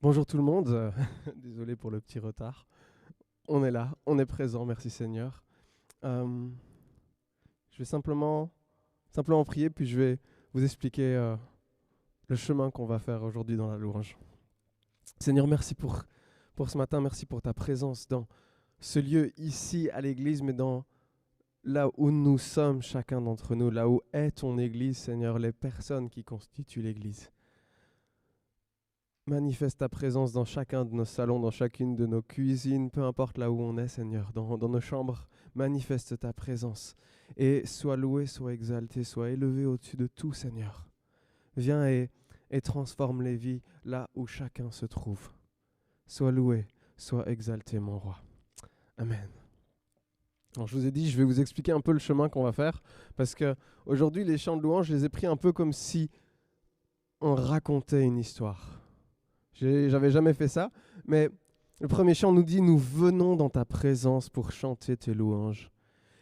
Bonjour tout le monde, désolé pour le petit retard. On est là, on est présent, merci Seigneur. Euh, je vais simplement prier, puis je vais vous expliquer le chemin qu'on va faire aujourd'hui dans la louange. Seigneur, merci pour ce matin, merci pour ta présence dans ce lieu ici à l'église, mais dans là où nous sommes, chacun d'entre nous, là où est ton église, Seigneur, les personnes qui constituent l'église. Manifeste ta présence dans chacun de nos salons, dans chacune de nos cuisines, peu importe là où on est, Seigneur, dans nos chambres. Manifeste ta présence et sois loué, sois exalté, sois élevé au-dessus de tout, Seigneur. Viens et transforme les vies là où chacun se trouve. Sois loué, sois exalté, mon roi. Amen. Alors, je vous ai dit, je vais vous expliquer un peu le chemin qu'on va faire, parce que aujourd'hui, les chants de louange, je les ai pris un peu comme si on racontait une histoire. J'avais jamais fait ça, mais le premier chant nous dit « Nous venons dans ta présence pour chanter tes louanges ».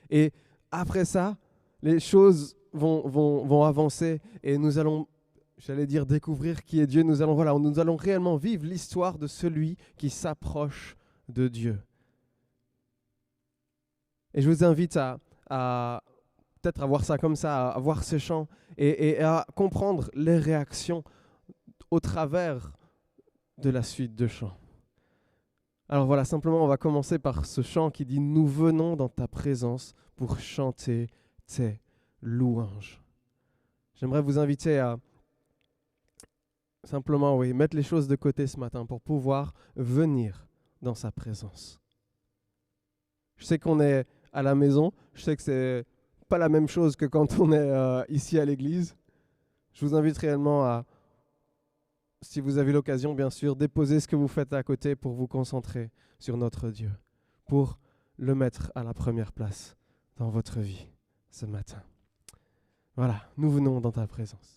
Et après ça, les choses vont avancer et nous allons, j'allais dire, découvrir qui est Dieu. Nous allons réellement vivre l'histoire de celui qui s'approche de Dieu. Et je vous invite à peut-être à voir ça comme ça, à voir ces chants et à comprendre les réactions au travers de la suite de chants. Alors voilà, simplement on va commencer par ce chant qui dit « Nous venons dans ta présence pour chanter tes louanges ». J'aimerais vous inviter à simplement, oui, mettre les choses de côté ce matin pour pouvoir venir dans sa présence. Je sais qu'on est à la maison, je sais que c'est pas la même chose que quand on est ici à l'église. Je vous invite réellement à, si vous avez l'occasion, bien sûr, déposer ce que vous faites à côté pour vous concentrer sur notre Dieu, pour le mettre à la première place dans votre vie ce matin. Voilà, nous venons dans ta présence.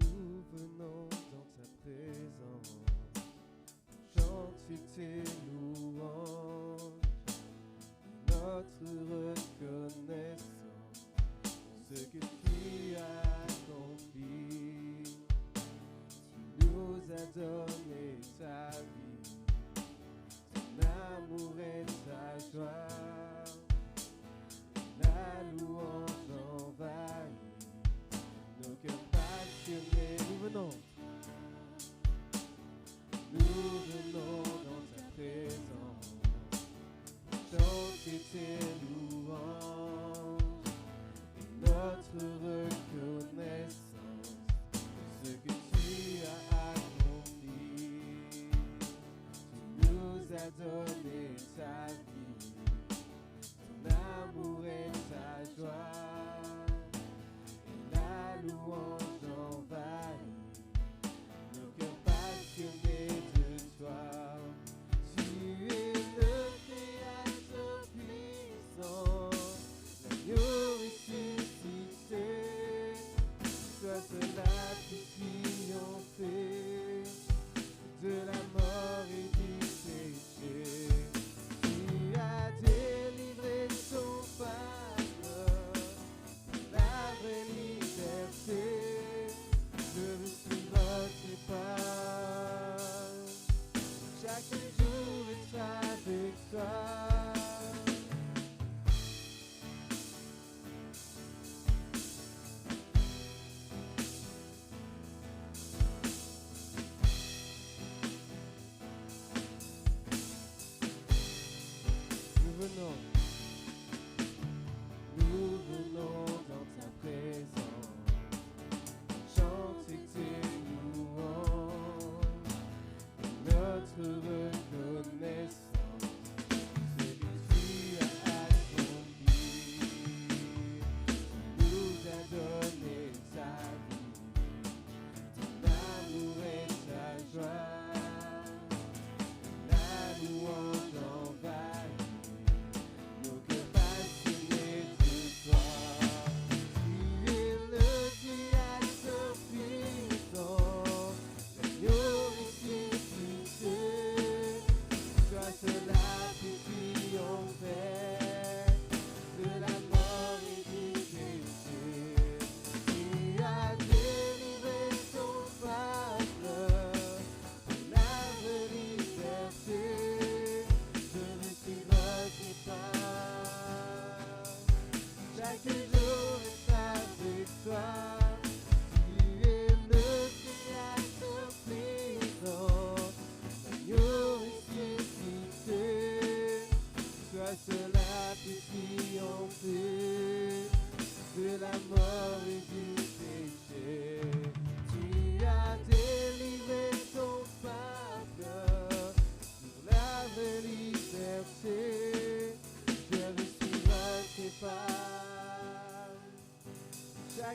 Nous venons dans ta présence, chanter tes louanges, notre reconnaissance, ce que tu as accompli. Tu nous as donné ta vie, ton amour et ta joie, la louange envahit nos cœurs passionnés. Nous venons dans ta présence, chanter tes louanges et notre reconnaissance de ce que tu as accompli. Tu nous as donné ta vie,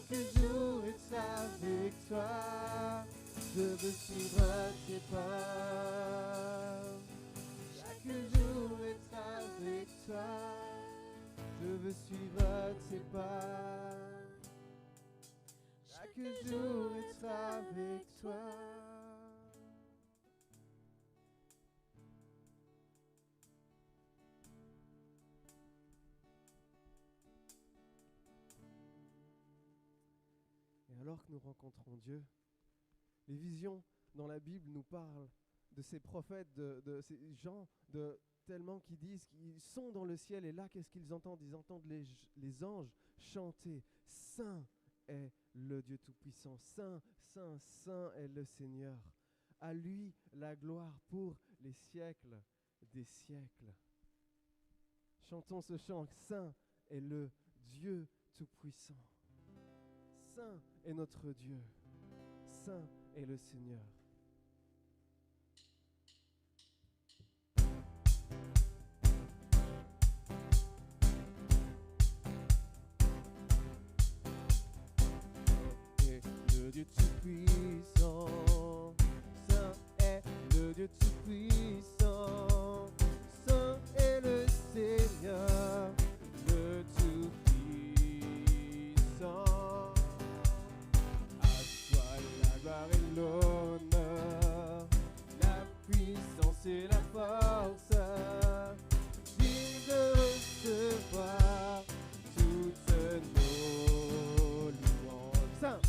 Chaque jour est avec toi, je veux suivre tes pas. Chaque jour est avec toi, je veux suivre tes pas. Chaque jour est avec toi. Et alors que nous rencontrons Dieu, les visions dans la Bible nous parlent de ces prophètes, de ces gens tellement qui disent qu'ils sont dans le ciel. Et là, qu'est-ce qu'ils entendent? Ils entendent les anges chanter « Saint est le Dieu Tout-Puissant, Saint, Saint, Saint est le Seigneur. À lui la gloire pour les siècles des siècles. » Chantons ce chant « Saint est le Dieu Tout-Puissant. Saint est notre Dieu. Saint est le Seigneur. » Le Dieu Tout-Puissant, Saint est le Dieu Tout-Puissant, Saint est le Seigneur, le Tout-Puissant. À toi la gloire et l'honneur, la puissance et la force, digne de recevoir toutes nos louanges. Saint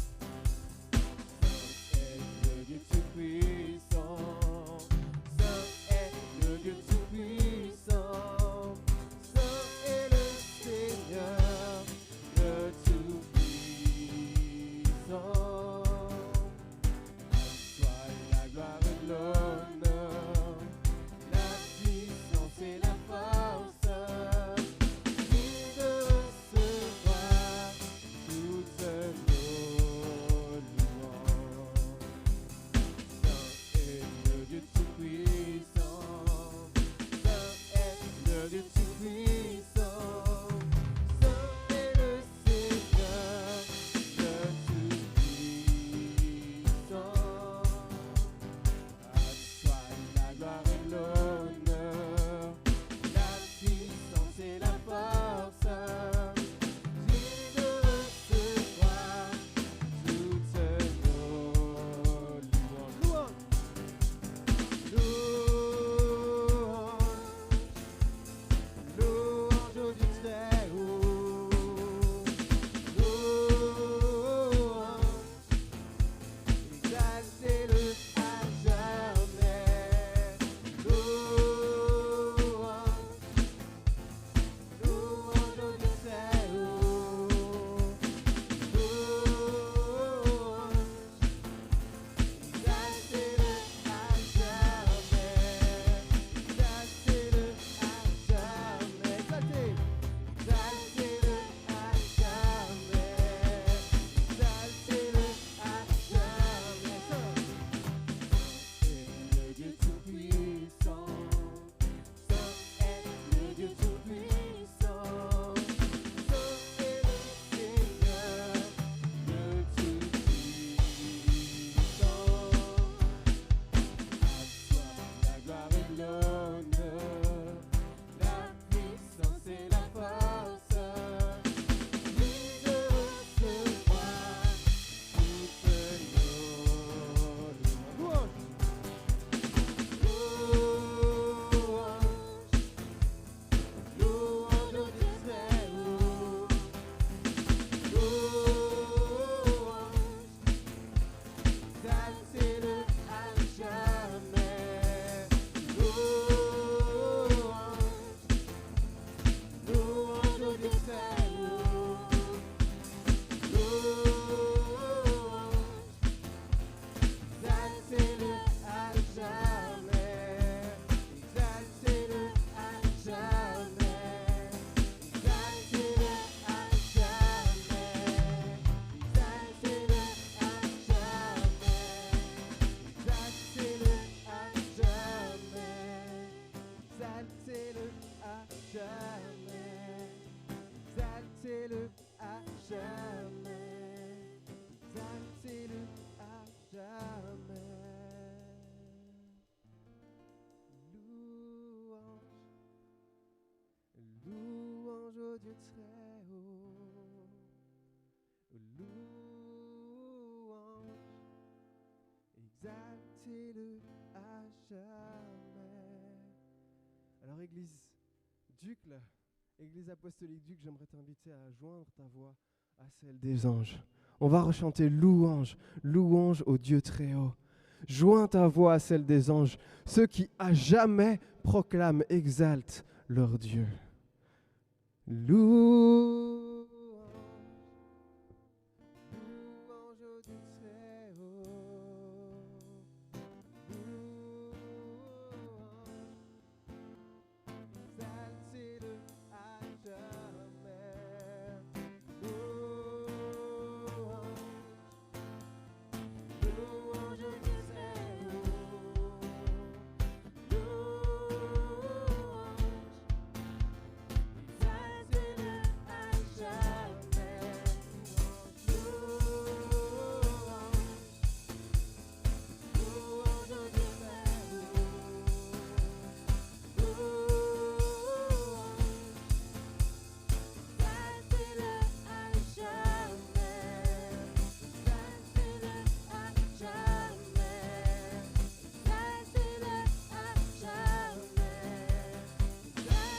exaltez-le à jamais. Alors Église Ducle, Église apostolique Ducle, j'aimerais t'inviter à joindre ta voix à celle des anges. On va rechanter louange, louange au Dieu très haut. Joins ta voix à celle des anges, ceux qui à jamais proclament, exaltent leur Dieu. Louange, louange au Dieu très haut. Louange, exaltez-le à jamais. Louange, louange au Dieu très haut. Louange, exaltez-le à jamais. Louange au Dieu très haut. Exaltez-le à jamais. Exaltez-le à jamais. Exaltez-le à jamais. Exaltez-le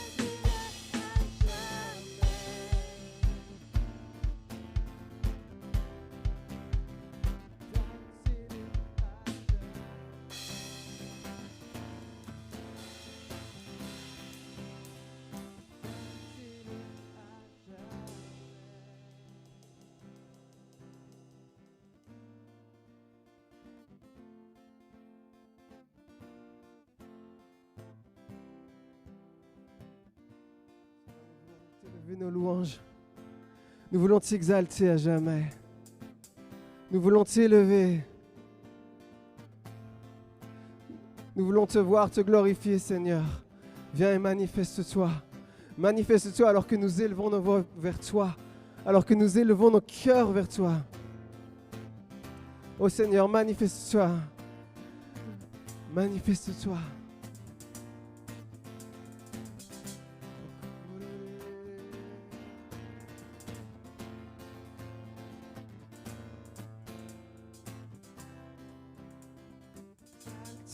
Élever nos louanges. Nous voulons t'exalter à jamais. Nous voulons t'élever. Nous voulons te voir, te glorifier, Seigneur. Viens et manifeste-toi. Manifeste-toi alors que nous élevons nos voix vers toi. Alors que nous élevons nos cœurs vers toi. Ô Seigneur, manifeste-toi. Manifeste-toi.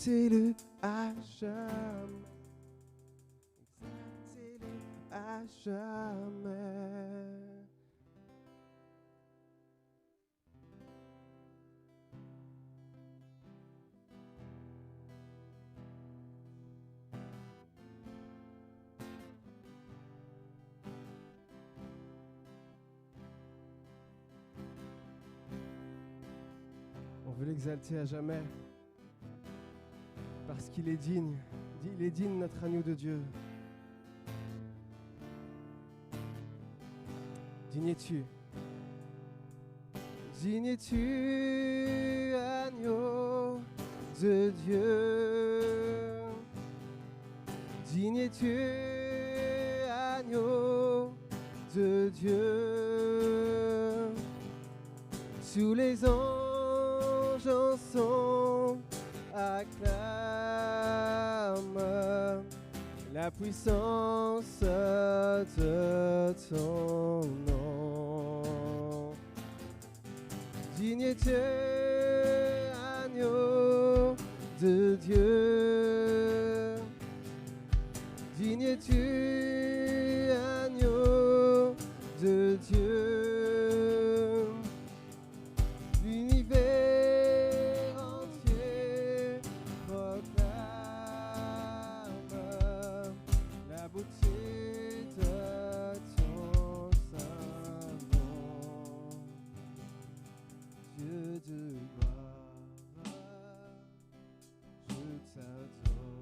Exaltez-le à jamais. Exaltez-le à jamais. On veut l'exalter à jamais. Parce qu'il est digne. Il est digne, notre agneau de Dieu. Digne es-tu. Digne es-tu, agneau de Dieu. Digne es-tu, agneau de Dieu. Tous les anges ensemble acclame la puissance de ton nom. Digne es-tu, agneau de Dieu. Digne es-tu, agneau de Dieu. L'univers entier proclame la beauté de ton saint nom. Dieu de gloire, je t'adore.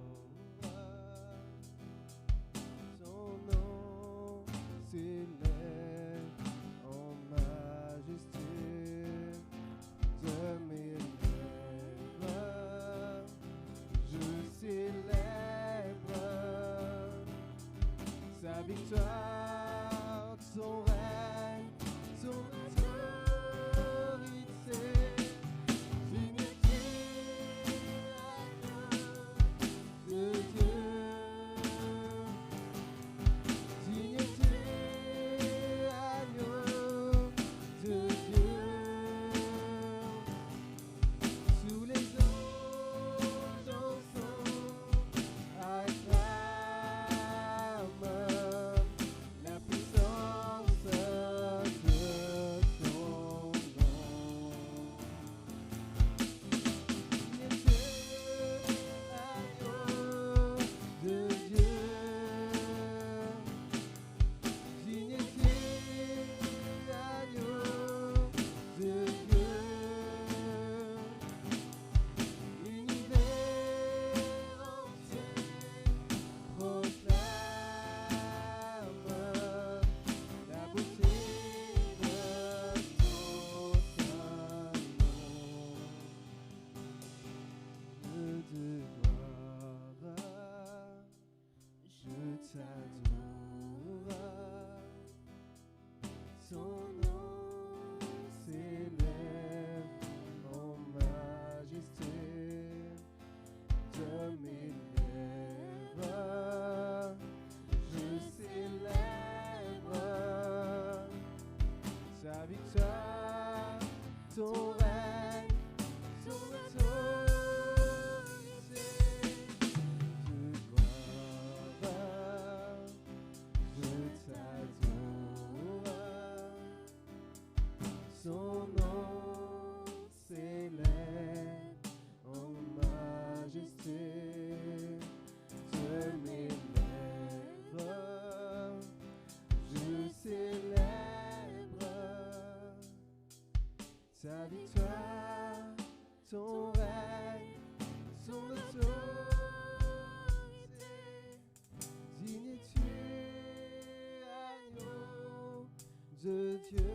Dieu.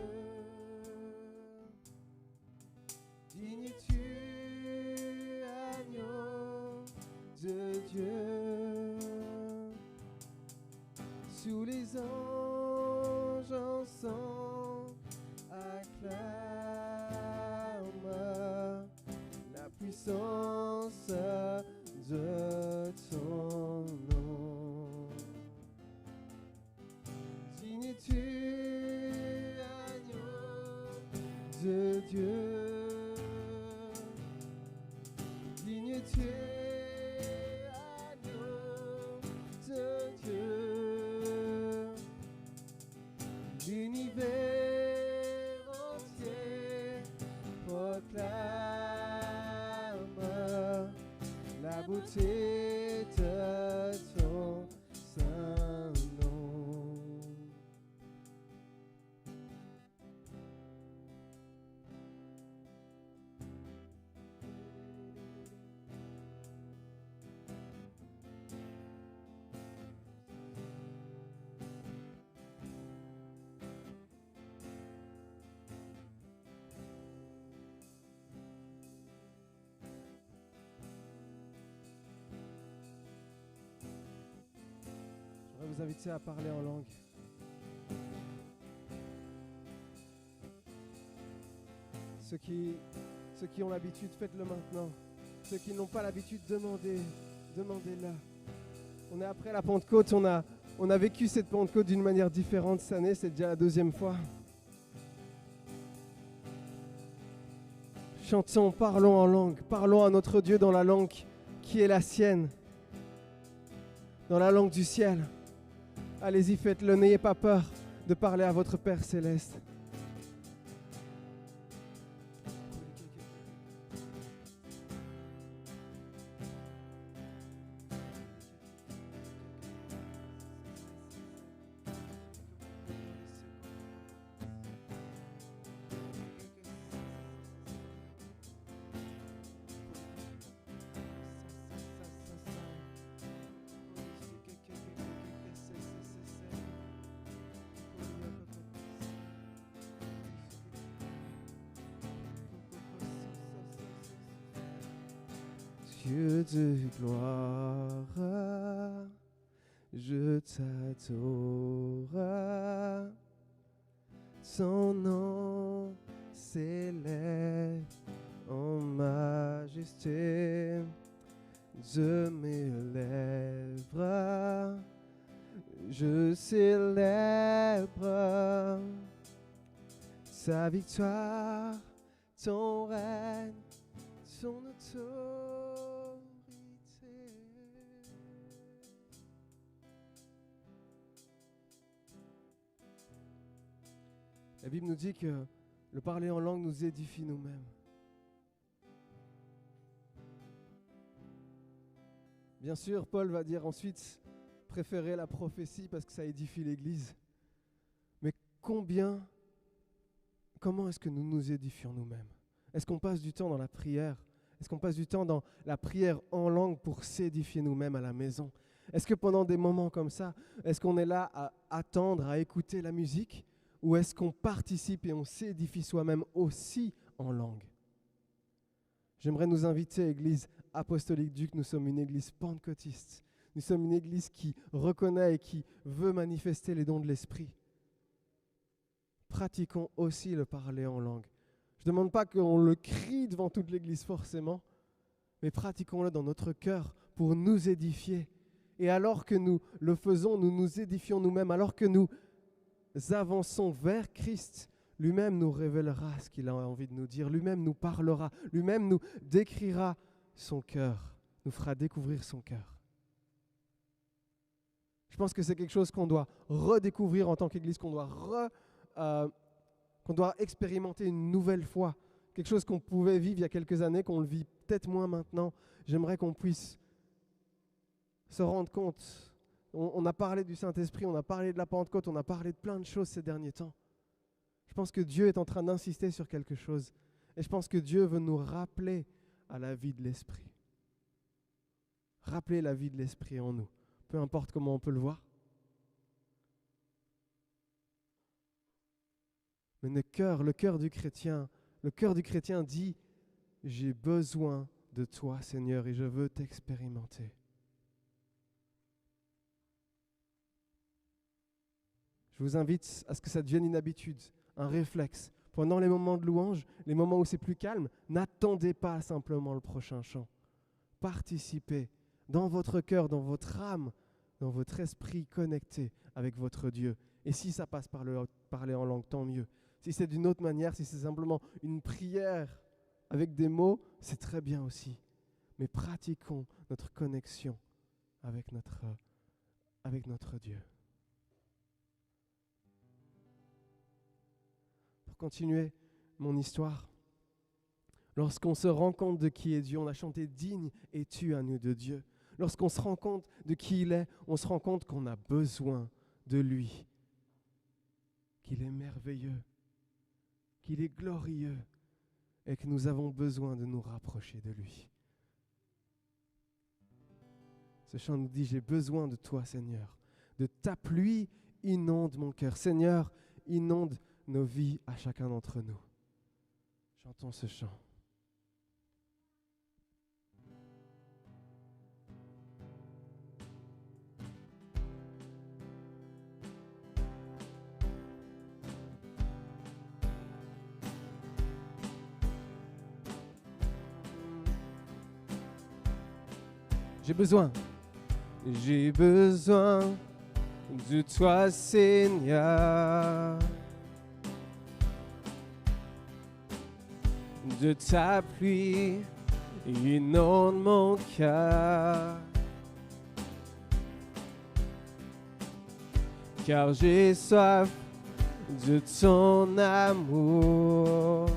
Digne tu, agneau de Dieu. Sous les anges ensemble acclament la puissance de ton nom. Digne tu, agneau de Dieu. Digne tu, agneau de Dieu. L'univers entier proclame la beauté de ton saint nom. Je vais vous inviter à parler en langue. Ceux qui ont l'habitude, faites-le maintenant. Ceux qui n'ont pas l'habitude, demandez-le. On est après la Pentecôte, on a vécu cette Pentecôte d'une manière différente cette année, c'est déjà la 2e fois. Chantons, parlons en langue, parlons à notre Dieu dans la langue qui est la sienne, dans la langue du ciel. Allez-y, faites-le, n'ayez pas peur de parler à votre Père Céleste. Dieu de gloire, je t'adore. Son nom s'élève en majesté de mes lèvres. Je célèbre sa victoire, ton règne, son autorité. La Bible nous dit que le parler en langue nous édifie nous-mêmes. Bien sûr, Paul va dire ensuite, préférez la prophétie parce que ça édifie l'Église. Mais comment est-ce que nous nous édifions nous-mêmes? Est-ce qu'on passe du temps dans la prière? Est-ce qu'on passe du temps dans la prière en langue pour s'édifier nous-mêmes à la maison? Est-ce que pendant des moments comme ça, est-ce qu'on est là à attendre, à écouter la musique? Ou est-ce qu'on participe et on s'édifie soi-même aussi en langue? J'aimerais nous inviter, Église apostolique Duc, nous sommes une église pentecôtiste. Nous sommes une église qui reconnaît et qui veut manifester les dons de l'Esprit. Pratiquons aussi le parler en langue. Je ne demande pas qu'on le crie devant toute l'église forcément, mais pratiquons-le dans notre cœur pour nous édifier. Et alors que nous le faisons, nous nous édifions nous-mêmes. Alors que nous avançons vers Christ, lui-même nous révélera ce qu'il a envie de nous dire. Lui-même nous parlera. Lui-même nous décrira son cœur, nous fera découvrir son cœur. Je pense que c'est quelque chose qu'on doit redécouvrir en tant qu'Église, qu'on doit expérimenter une nouvelle fois. Quelque chose qu'on pouvait vivre il y a quelques années, qu'on le vit peut-être moins maintenant. J'aimerais qu'on puisse se rendre compte. On a parlé du Saint-Esprit, on a parlé de la Pentecôte, on a parlé de plein de choses ces derniers temps. Je pense que Dieu est en train d'insister sur quelque chose. Et je pense que Dieu veut nous rappeler à la vie de l'Esprit. Rappeler la vie de l'Esprit en nous, peu importe comment on peut le voir. Mais le cœur du chrétien dit, j'ai besoin de toi, Seigneur, et je veux t'expérimenter. Je vous invite à ce que ça devienne une habitude, un réflexe. Pendant les moments de louange, les moments où c'est plus calme, n'attendez pas simplement le prochain chant. Participez dans votre cœur, dans votre âme, dans votre esprit connecté avec votre Dieu. Et si ça passe par parler en langue, tant mieux. Si c'est d'une autre manière, si c'est simplement une prière avec des mots, c'est très bien aussi. Mais pratiquons notre connexion avec notre Dieu. Pour continuer mon histoire, lorsqu'on se rend compte de qui est Dieu, on a chanté « Digne es-tu à nous de Dieu ». Lorsqu'on se rend compte de qui il est, on se rend compte qu'on a besoin de lui, qu'il est merveilleux, qu'il est glorieux et que nous avons besoin de nous rapprocher de lui. Ce chant nous dit « J'ai besoin de toi, Seigneur, de ta pluie inonde mon cœur. Seigneur, inonde nos vies à chacun d'entre nous. » Chantons ce chant. J'ai besoin de toi, Seigneur, de ta pluie inonde mon cœur, car j'ai soif de ton amour,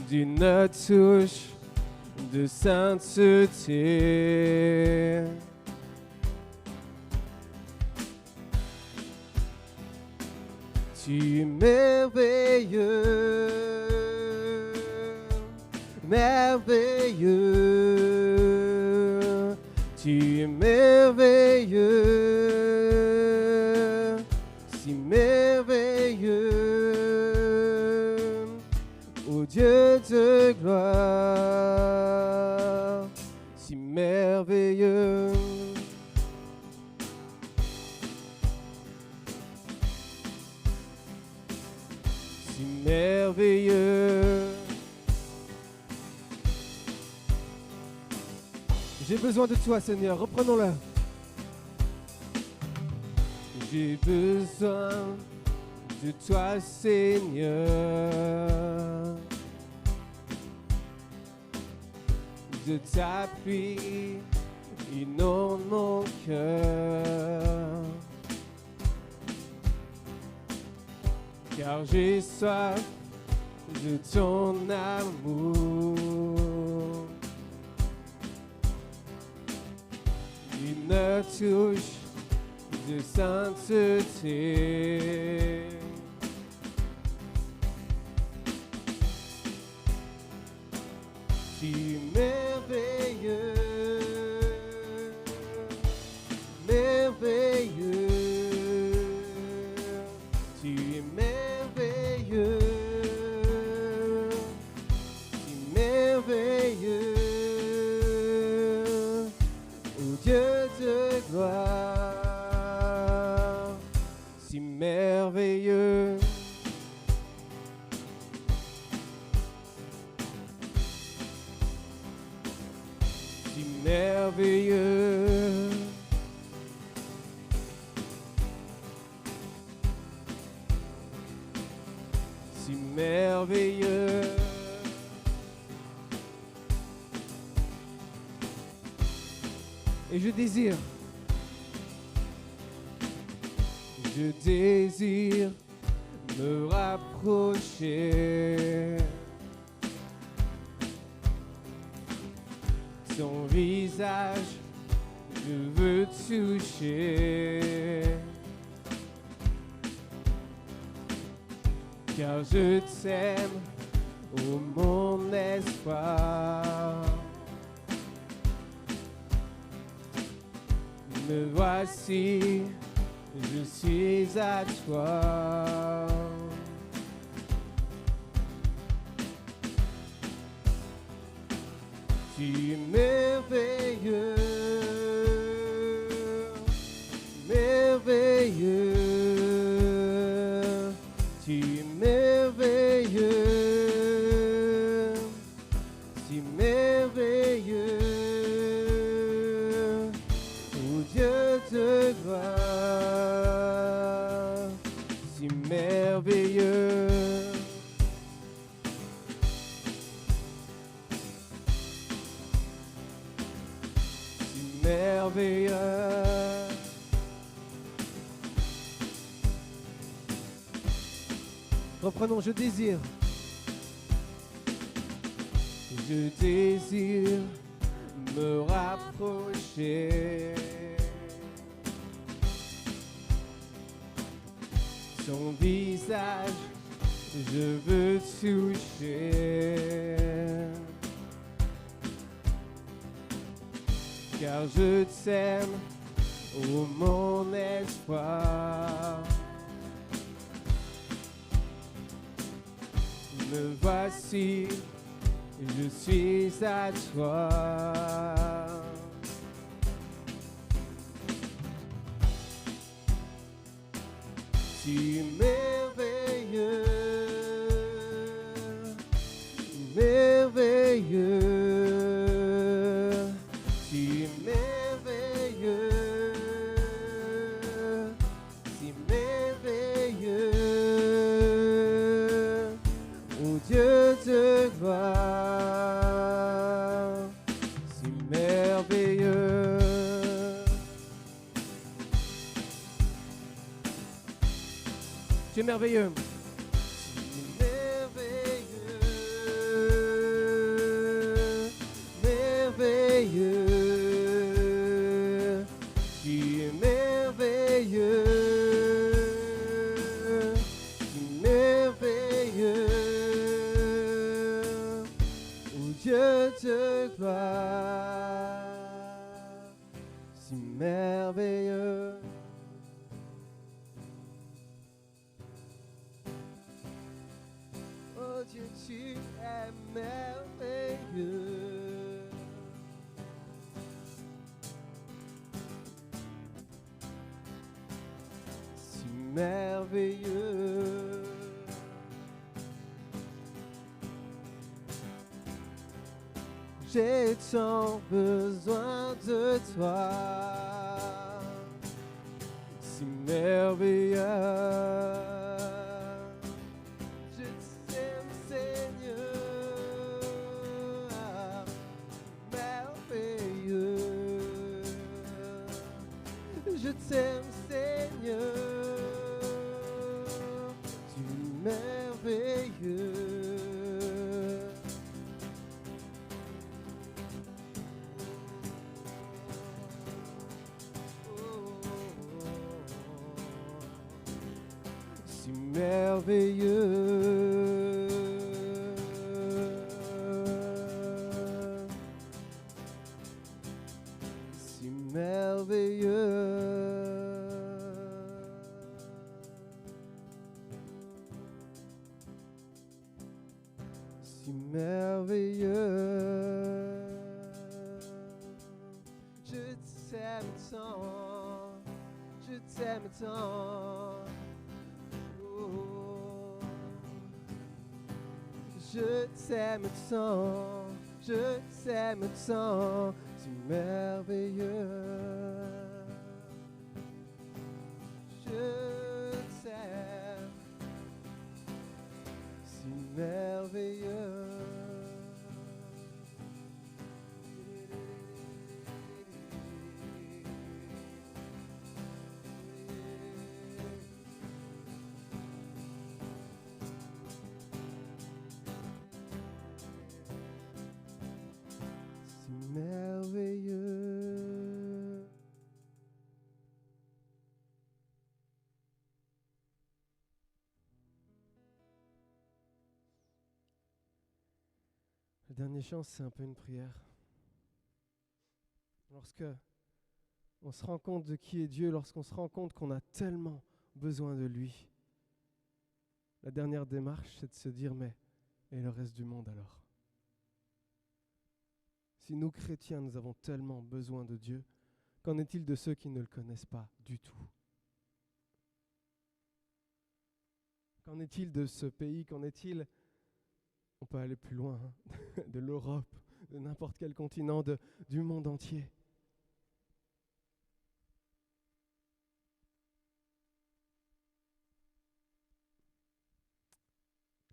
d'une touche de sainteté. Tu es merveilleux, merveilleux. Tu es merveilleux, si merveilleux. Ô Dieu de gloire, si merveilleux. Si merveilleux. J'ai besoin de toi, Seigneur, reprenons-le. J'ai besoin de toi, Seigneur, de ta pluie inonde mon cœur, car j'ai soif de ton amour, d'une touche de sainteté. Tu es merveilleux, merveilleux. Tu es merveilleux, si merveilleux. Ô Dieu de gloire, si merveilleux. Si merveilleux. Si merveilleux. Et je désire me rapprocher, son visage, je veux toucher, car je t'aime, ô mon espoir. Me voici, je suis à toi. Tu es merveilleux, merveilleux, tu es merveilleux, si merveilleux, oh Dieu de gloire, si merveilleux. Merveilleux. Reprenons, je désire. Je désire me rapprocher. Son visage, je veux toucher. Car je t'aime, oh mon espoir. Me voici, je suis à toi. Tu es merveilleux, merveilleux. Si merveilleux, tu es merveilleux. Merveilleux, tu es merveilleux, si merveilleux. Dieu de gloire, si merveilleux. Oh Dieu, tu es merveilleux. Si merveilleux. J'ai tant besoin de toi, si merveilleux. Je t'aime, Seigneur, merveilleux. Je t'aime, Seigneur, tu es merveilleux. Merveilleux, si merveilleux, si merveilleux. Je t'aime tant, je t'aime tant. Je t'aime tant, je t'aime tant, si merveilleux. Je t'aime, si merveilleux. Merveilleux. Le dernier chant, c'est un peu une prière. Lorsque On se rend compte de qui est Dieu lorsqu'on se rend compte qu'on a tellement besoin de lui. La dernière démarche, c'est de se dire, mais et le reste du monde alors? Si nous, chrétiens, nous avons tellement besoin de Dieu, qu'en est-il de ceux qui ne le connaissent pas du tout? Qu'en est-il de ce pays? Qu'en est-il, on peut aller plus loin, hein, de l'Europe, de n'importe quel continent, du monde entier?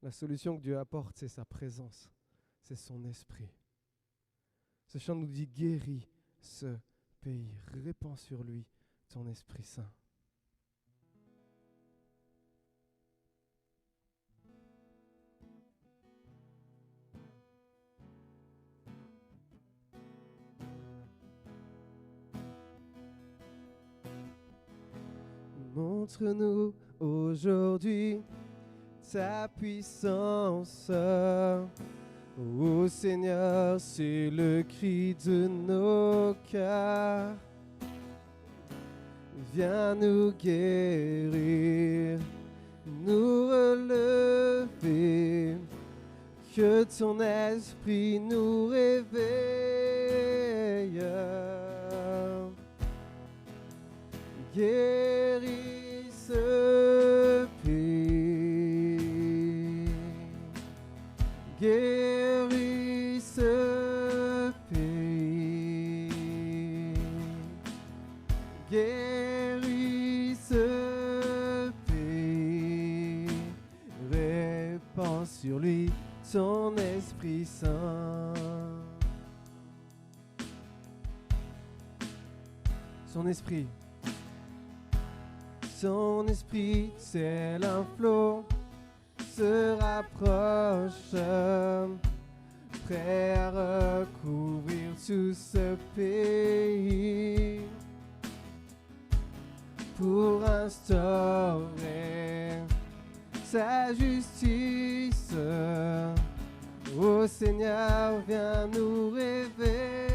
La solution que Dieu apporte, c'est sa présence, c'est son esprit. Ce chant nous dit, guéris ce pays, répands sur lui ton Esprit Saint. Montre-nous aujourd'hui ta puissance. Ô Seigneur, c'est le cri de nos cœurs. Viens nous guérir, nous relever, que ton esprit nous réveille. Guéris ce pays, guéris ce pays, guéris ce pays, répands sur lui ton Esprit Saint. Son esprit. Son esprit, tel un flot, se rapproche, prêt à recouvrir tout ce pays, pour instaurer sa justice. Ô Seigneur, viens nous réveiller.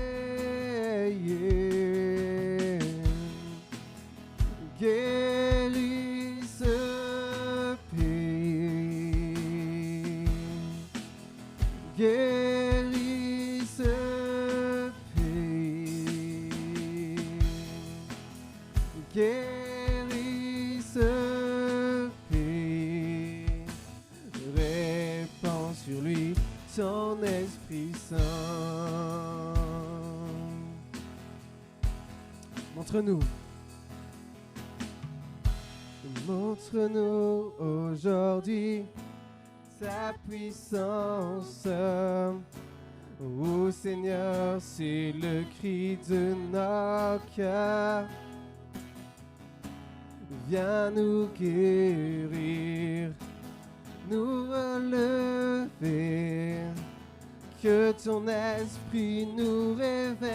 Guéris ce pays, guéris ce pays, guéris ce pays, répands sur lui ton Esprit Saint. Montre-nous. Montre-nous aujourd'hui ta puissance. Ô Seigneur, c'est le cri de nos cœurs. Viens nous guérir, nous relever, que ton esprit nous réveille.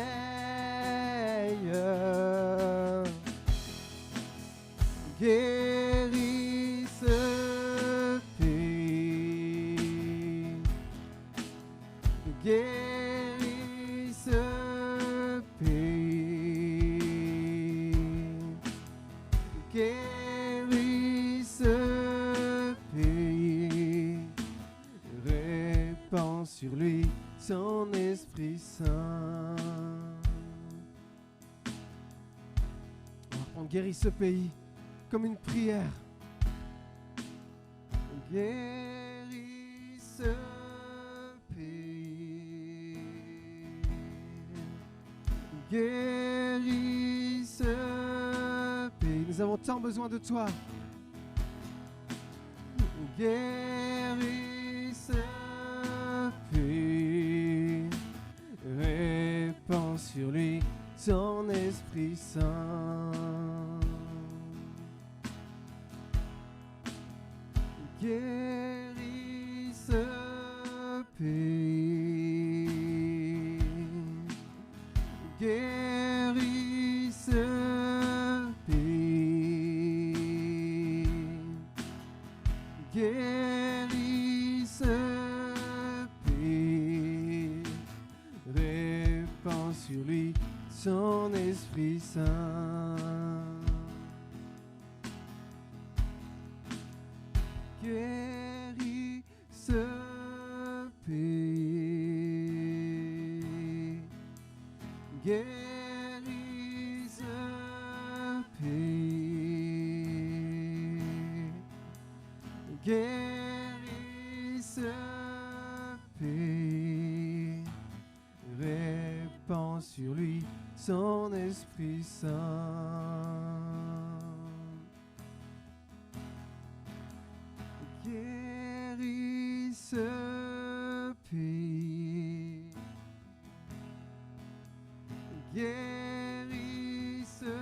Guéris ce pays, guéris ce pays, guéris ce pays, répands sur lui ton Esprit Saint. On guérit ce pays comme une prière. Guéris ce pays, guéris ce pays. Nous avons tant besoin de toi. Guéris ce pays, répands sur lui ton Esprit Saint. Guéris ce pays, guéris ce pays, guéris ce pays, répands sur lui son Esprit Saint. guéris ce pays, guéris ce pays, répand sur lui son Esprit Saint. Guéris ce pays, guéris ce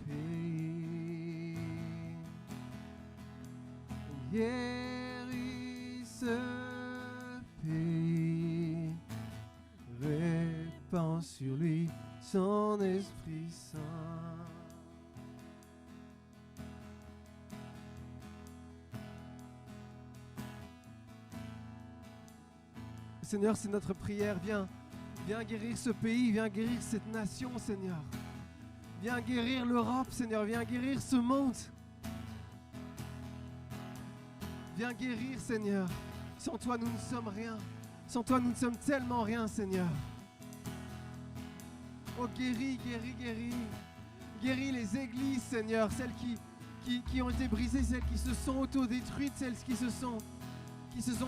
pays, guéris ce pays, répand sur lui son Esprit Saint. Seigneur, c'est notre prière. Viens guérir ce pays, viens guérir cette nation, Seigneur. Viens guérir l'Europe, Seigneur. Viens guérir ce monde. Viens guérir, Seigneur. Sans toi, nous ne sommes rien. Sans toi, nous ne sommes tellement rien, Seigneur. Oh, guéris, guéris, guéris. Guéris les églises, Seigneur. Celles qui ont été brisées, celles qui se sont autodétruites, celles qui se sont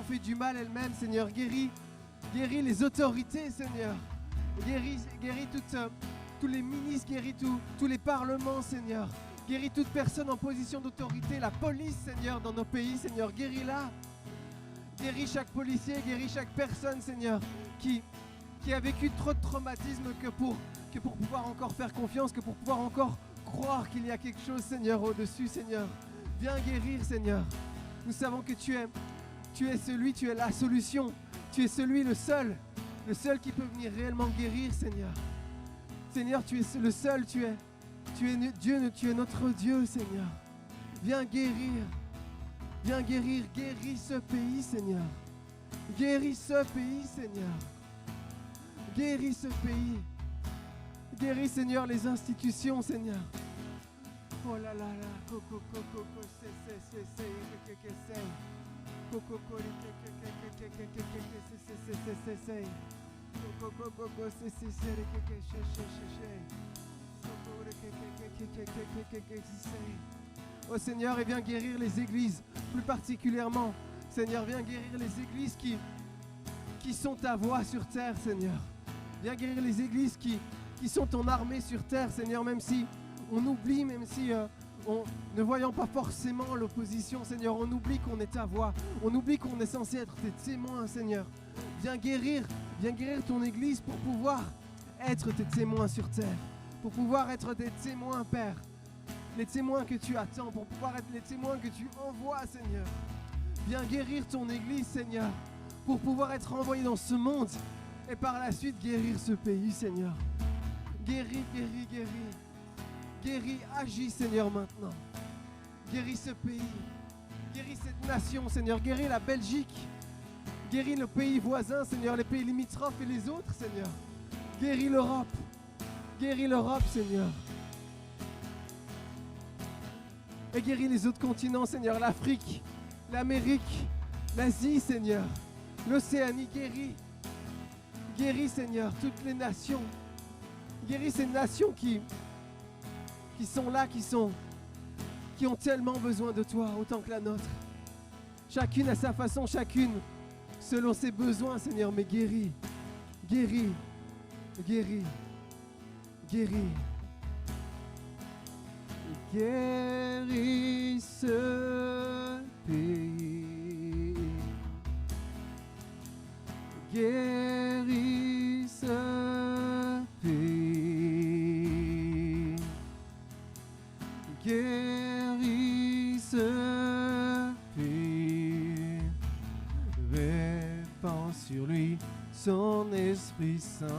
fait du mal elles-mêmes, Seigneur. Guéris les autorités, Seigneur. Guéris tous les ministres, guéris tous les parlements, Seigneur. Guéris toute personne en position d'autorité, la police, Seigneur, dans nos pays, Seigneur. Guéris-la. Guéris chaque policier, guéris chaque personne, Seigneur, qui a vécu trop de traumatisme que pour pouvoir encore faire confiance, que pour pouvoir encore croire qu'il y a quelque chose, Seigneur, au-dessus, Seigneur. Viens guérir, Seigneur. Nous savons que tu es celui, tu es la solution. Tu es celui, le seul qui peut venir réellement guérir, Seigneur. Seigneur, tu es le seul, tu es Dieu, tu es notre Dieu, Seigneur. Viens guérir, guéris ce pays, Seigneur. Guéris ce pays, Seigneur. Guéris ce pays. Guéris, Seigneur, les institutions, Seigneur. Oh là là là, coco, oh Seigneur, et viens guérir les églises, plus particulièrement. Seigneur, viens guérir les églises qui sont ta voix sur terre, Seigneur. Viens guérir les églises qui sont ton armée sur terre, Seigneur, même si on oublie, même si ne voyant pas forcément l'opposition, Seigneur, on oublie qu'on est ta voix, on oublie qu'on est censé être tes témoins, Seigneur. Viens guérir ton église pour pouvoir être tes témoins sur terre, pour pouvoir être des témoins, Père, les témoins que tu attends, pour pouvoir être les témoins que tu envoies, Seigneur. Viens guérir ton église, Seigneur, pour pouvoir être envoyé dans ce monde et par la suite guérir ce pays, Seigneur. Guéris. Guéris, agis, Seigneur, maintenant. Guéris ce pays. Guéris cette nation, Seigneur. Guéris la Belgique. Guéris le pays voisin, Seigneur, les pays limitrophes et les autres, Seigneur. Guéris l'Europe. Guéris l'Europe, Seigneur. Et guéris les autres continents, Seigneur. L'Afrique, l'Amérique, l'Asie, Seigneur. L'Océanie, guéris. Guéris, Seigneur, toutes les nations. Guéris ces nations qui sont là, qui ont tellement besoin de toi, autant que la nôtre. Chacune à sa façon, chacune selon ses besoins, Seigneur, mais guéris. Guéris ce pays. Guéris ce pays. Guéris ce pays. Répand sur lui son Esprit Saint.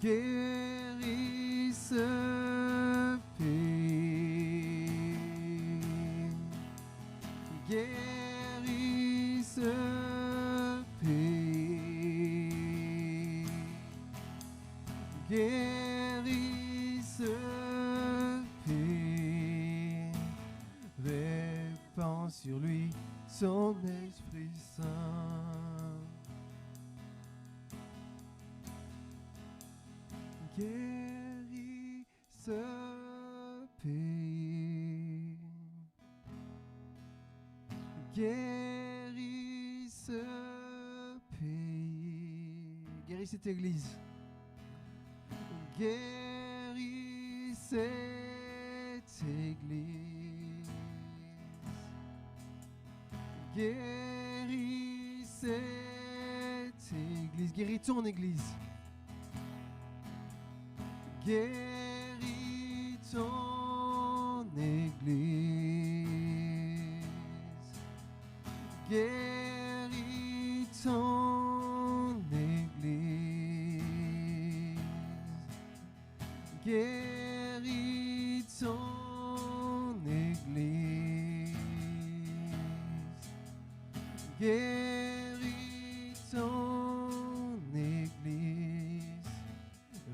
Guéris ce pays. Guéris ce pays. Guéris ce pays. Répand sur lui son Esprit Saint. Guéris ce pays. Guéris ce pays. Guéris cette église. Guéris cette église. Guéris cette église. Guéris ton église. Guéris ton église. Guéris ton église. Guéris ton église. Guéris ton église.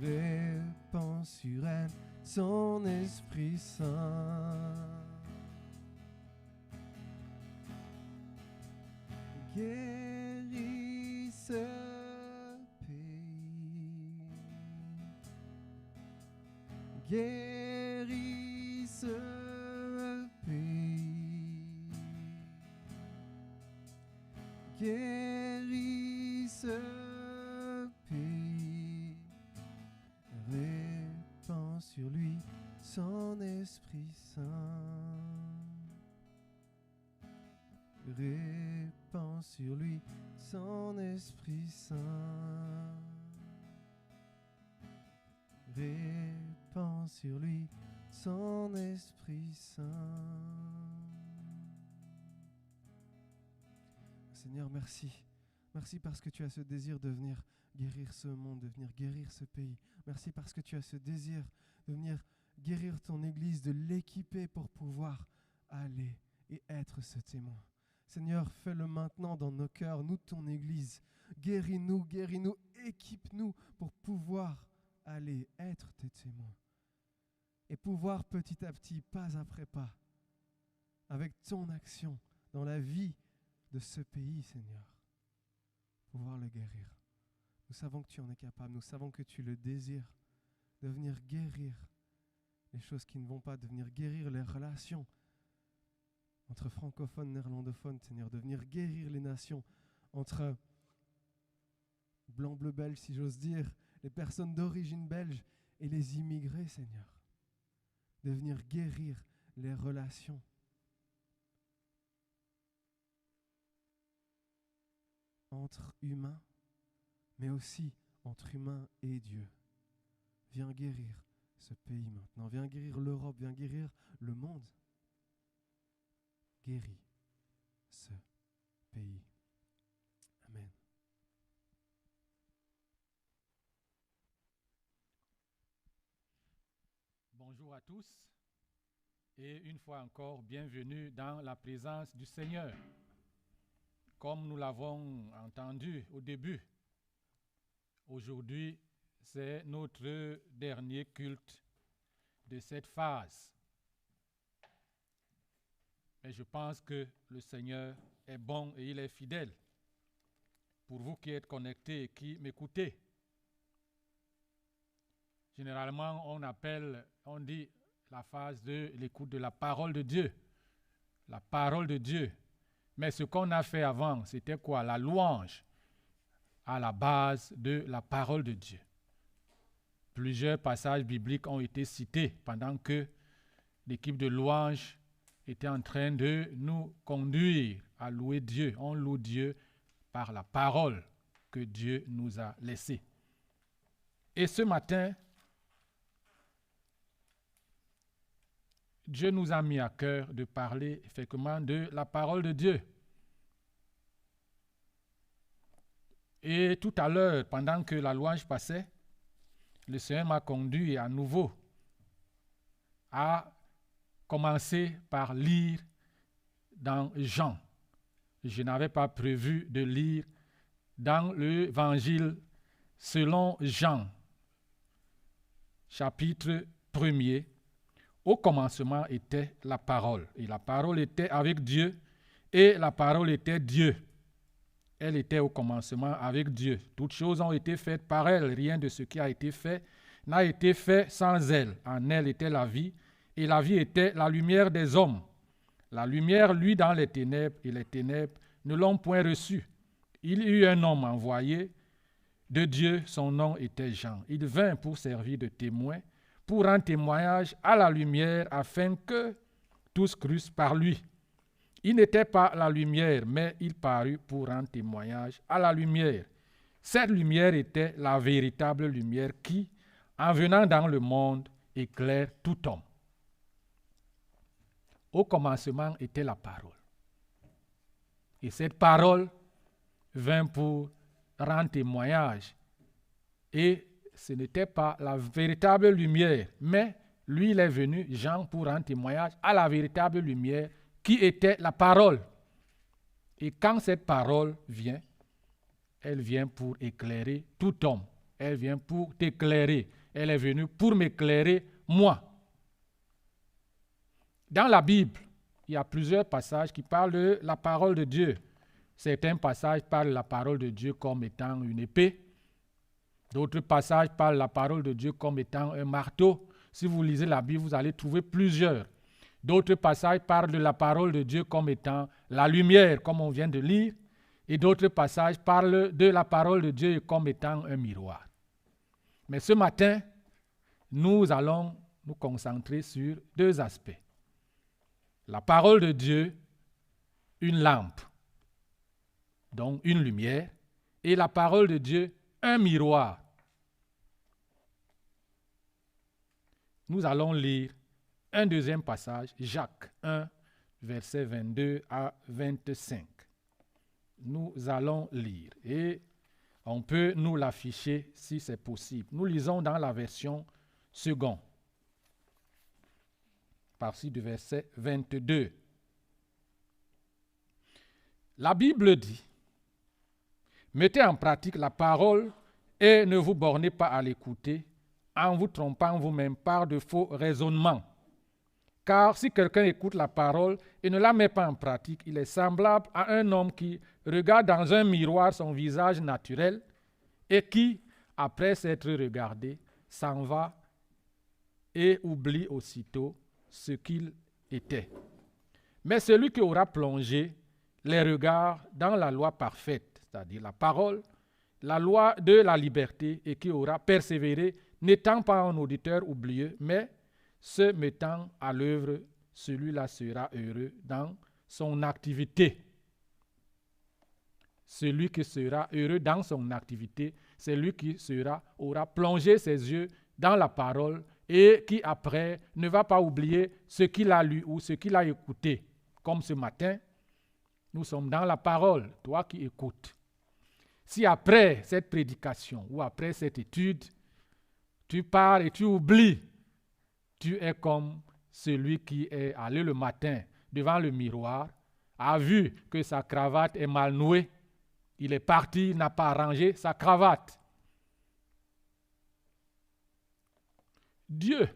Répands sur elle son Esprit Saint. Guéris ce pays. Guéris ce pays. Guéris ce pays. Répands sur lui son Esprit Saint. Répands sur lui son Esprit Saint. Répands sur lui son Esprit Saint. Seigneur, merci. Merci parce que tu as ce désir de venir guérir ce monde, de venir guérir ce pays. Merci parce que tu as ce désir de venir guérir ton Église, de l'équiper pour pouvoir aller et être ce témoin. Seigneur, fais-le maintenant dans nos cœurs, nous, ton Église. Guéris-nous, guéris-nous, équipe-nous pour pouvoir aller être tes témoins. Et pouvoir petit à petit, pas après pas, avec ton action dans la vie de ce pays, Seigneur, pouvoir le guérir. Nous savons que tu en es capable, nous savons que tu le désires, de venir guérir les choses qui ne vont pas, de venir guérir les relations entre francophones, néerlandophones, Seigneur, de venir guérir les nations entre blancs, bleus, belges, si j'ose dire, les personnes d'origine belge et les immigrés, Seigneur, de venir guérir les relations entre humains, mais aussi entre humains et Dieu. Viens guérir ce pays maintenant, viens guérir l'Europe, viens guérir le monde. Guéris ce pays. Amen. Bonjour à tous et une fois encore, bienvenue dans la présence du Seigneur. Comme nous l'avons entendu au début, aujourd'hui, c'est notre dernier culte de cette phase. Mais je pense que le Seigneur est bon et il est fidèle. Pour vous qui êtes connectés et qui m'écoutez, généralement, on dit la phase de l'écoute de la parole de Dieu. La parole de Dieu. Mais ce qu'on a fait avant, c'était quoi? La louange à la base de la parole de Dieu. Plusieurs passages bibliques ont été cités pendant que l'équipe de louange était en train de nous conduire à louer Dieu. On loue Dieu par la parole que Dieu nous a laissée. Et ce matin, Dieu nous a mis à cœur de parler effectivement de la parole de Dieu. Et tout à l'heure, pendant que la louange passait, le Seigneur m'a conduit à nouveau à commencer par lire dans Jean. Je n'avais pas prévu de lire dans l'évangile selon Jean, chapitre 1er. Au commencement était la parole, et la parole était avec Dieu, Et la parole était Dieu. Elle était au commencement avec Dieu. Toutes choses ont été faites par elle. Rien de ce qui a été fait n'a été fait sans elle. En elle était la vie, et la vie était la lumière des hommes. La lumière luit dans les ténèbres, et les ténèbres ne l'ont point reçue. Il y eut un homme envoyé de Dieu, son nom était Jean. Il vint pour servir de témoin, pour rendre témoignage à la lumière, afin que tous crussent par lui. Il n'était pas la lumière, mais il parut pour rendre témoignage à la lumière. Cette lumière était la véritable lumière qui, en venant dans le monde, éclaire tout homme. Au commencement était la parole. Et cette parole vint pour rendre témoignage. Et ce n'était pas la véritable lumière, mais lui, il est venu, Jean, pour rendre témoignage à la véritable lumière qui était la parole. Et quand cette parole vient, elle vient pour éclairer tout homme. Elle vient pour t'éclairer. Elle est venue pour m'éclairer, moi. Dans la Bible, il y a plusieurs passages qui parlent de la parole de Dieu. Certains passages parlent de la parole de Dieu comme étant une épée. D'autres passages parlent de la parole de Dieu comme étant un marteau. Si vous lisez la Bible, vous allez trouver plusieurs. D'autres passages parlent de la parole de Dieu comme étant la lumière, comme on vient de lire. Et d'autres passages parlent de la parole de Dieu comme étant un miroir. Mais ce matin, nous allons nous concentrer sur deux aspects. La parole de Dieu, une lampe, donc une lumière, et la parole de Dieu, un miroir. Nous allons lire un deuxième passage, Jacques 1, versets 22 à 25. Nous allons lire et on peut nous l'afficher si c'est possible. Nous lisons dans la version seconde, partie du verset 22. La Bible dit: mettez en pratique la parole et ne vous bornez pas à l'écouter en vous trompant vous-même par de faux raisonnements. Car si quelqu'un écoute la parole et ne la met pas en pratique, il est semblable à un homme qui regarde dans un miroir son visage naturel et qui, après s'être regardé, s'en va et oublie aussitôt ce qu'il était. Mais celui qui aura plongé les regards dans la loi parfaite, c'est-à-dire la parole, la loi de la liberté, et qui aura persévéré, n'étant pas un auditeur oublieux, mais se mettant à l'œuvre, celui-là sera heureux dans son activité. Celui qui sera heureux dans son activité, c'est lui qui aura plongé ses yeux dans la parole et qui après ne va pas oublier ce qu'il a lu ou ce qu'il a écouté. Comme ce matin, nous sommes dans la parole, toi qui écoutes. Si après cette prédication ou après cette étude, tu pars et tu oublies, tu es comme celui qui est allé le matin devant le miroir, a vu que sa cravate est mal nouée, il est parti, n'a pas arrangé sa cravate. Dieu,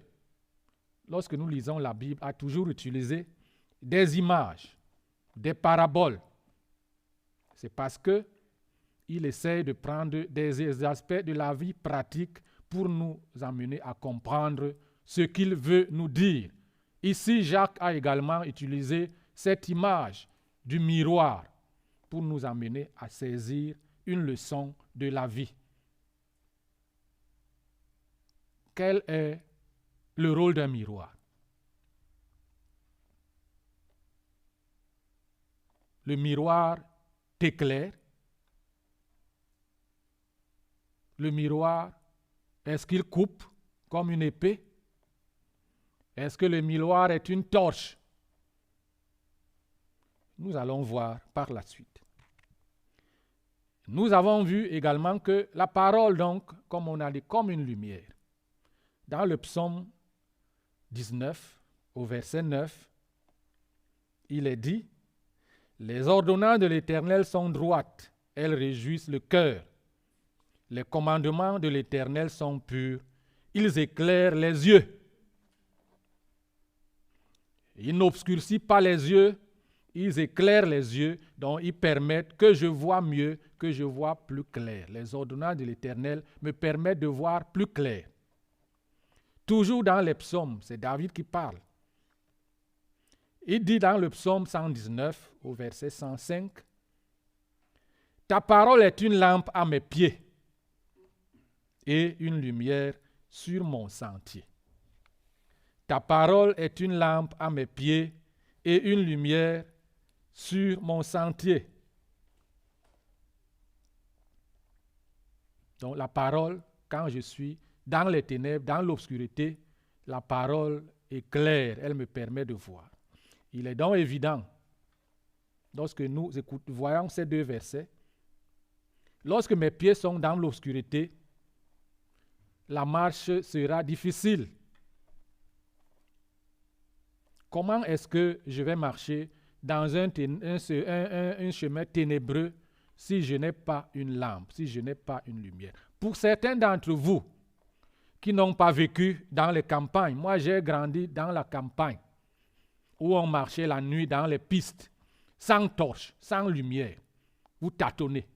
lorsque nous lisons la Bible, a toujours utilisé des images, des paraboles. C'est parce que il essaie de prendre des aspects de la vie pratique pour nous amener à comprendre ce qu'il veut nous dire. Ici, Jacques a également utilisé cette image du miroir pour nous amener à saisir une leçon de la vie. Quel est le rôle d'un miroir? Le miroir t'éclaire. Le miroir, est-ce qu'il coupe comme une épée? Est-ce que le miroir est une torche? Nous allons voir par la suite. Nous avons vu également que la parole, donc, comme on a dit, comme une lumière. Dans le psaume 19, au verset 9, il est dit: les ordonnances de l'Éternel sont droites, elles réjouissent le cœur. Les commandements de l'Éternel sont purs, ils éclairent les yeux. Il n'obscurcit pas les yeux, ils éclairent les yeux, donc ils permettent que je vois mieux, que je vois plus clair. Les ordonnances de l'Éternel me permettent de voir plus clair. Toujours dans les psaumes, c'est David qui parle. Il dit dans le psaume 119, au verset 105, « Ta parole est une lampe à mes pieds et une lumière sur mon sentier. » Ta parole est une lampe à mes pieds et une lumière sur mon sentier. Donc la parole, quand je suis dans les ténèbres, dans l'obscurité, la parole est claire, elle me permet de voir. Il est donc évident, lorsque nous voyons ces deux versets, lorsque mes pieds sont dans l'obscurité, la marche sera difficile. Comment est-ce que je vais marcher dans un chemin ténébreux si je n'ai pas une lampe, si je n'ai pas une lumière? Pour certains d'entre vous qui n'ont pas vécu dans les campagnes, moi j'ai grandi dans la campagne où on marchait la nuit dans les pistes, sans torche, sans lumière. Vous tâtonnez,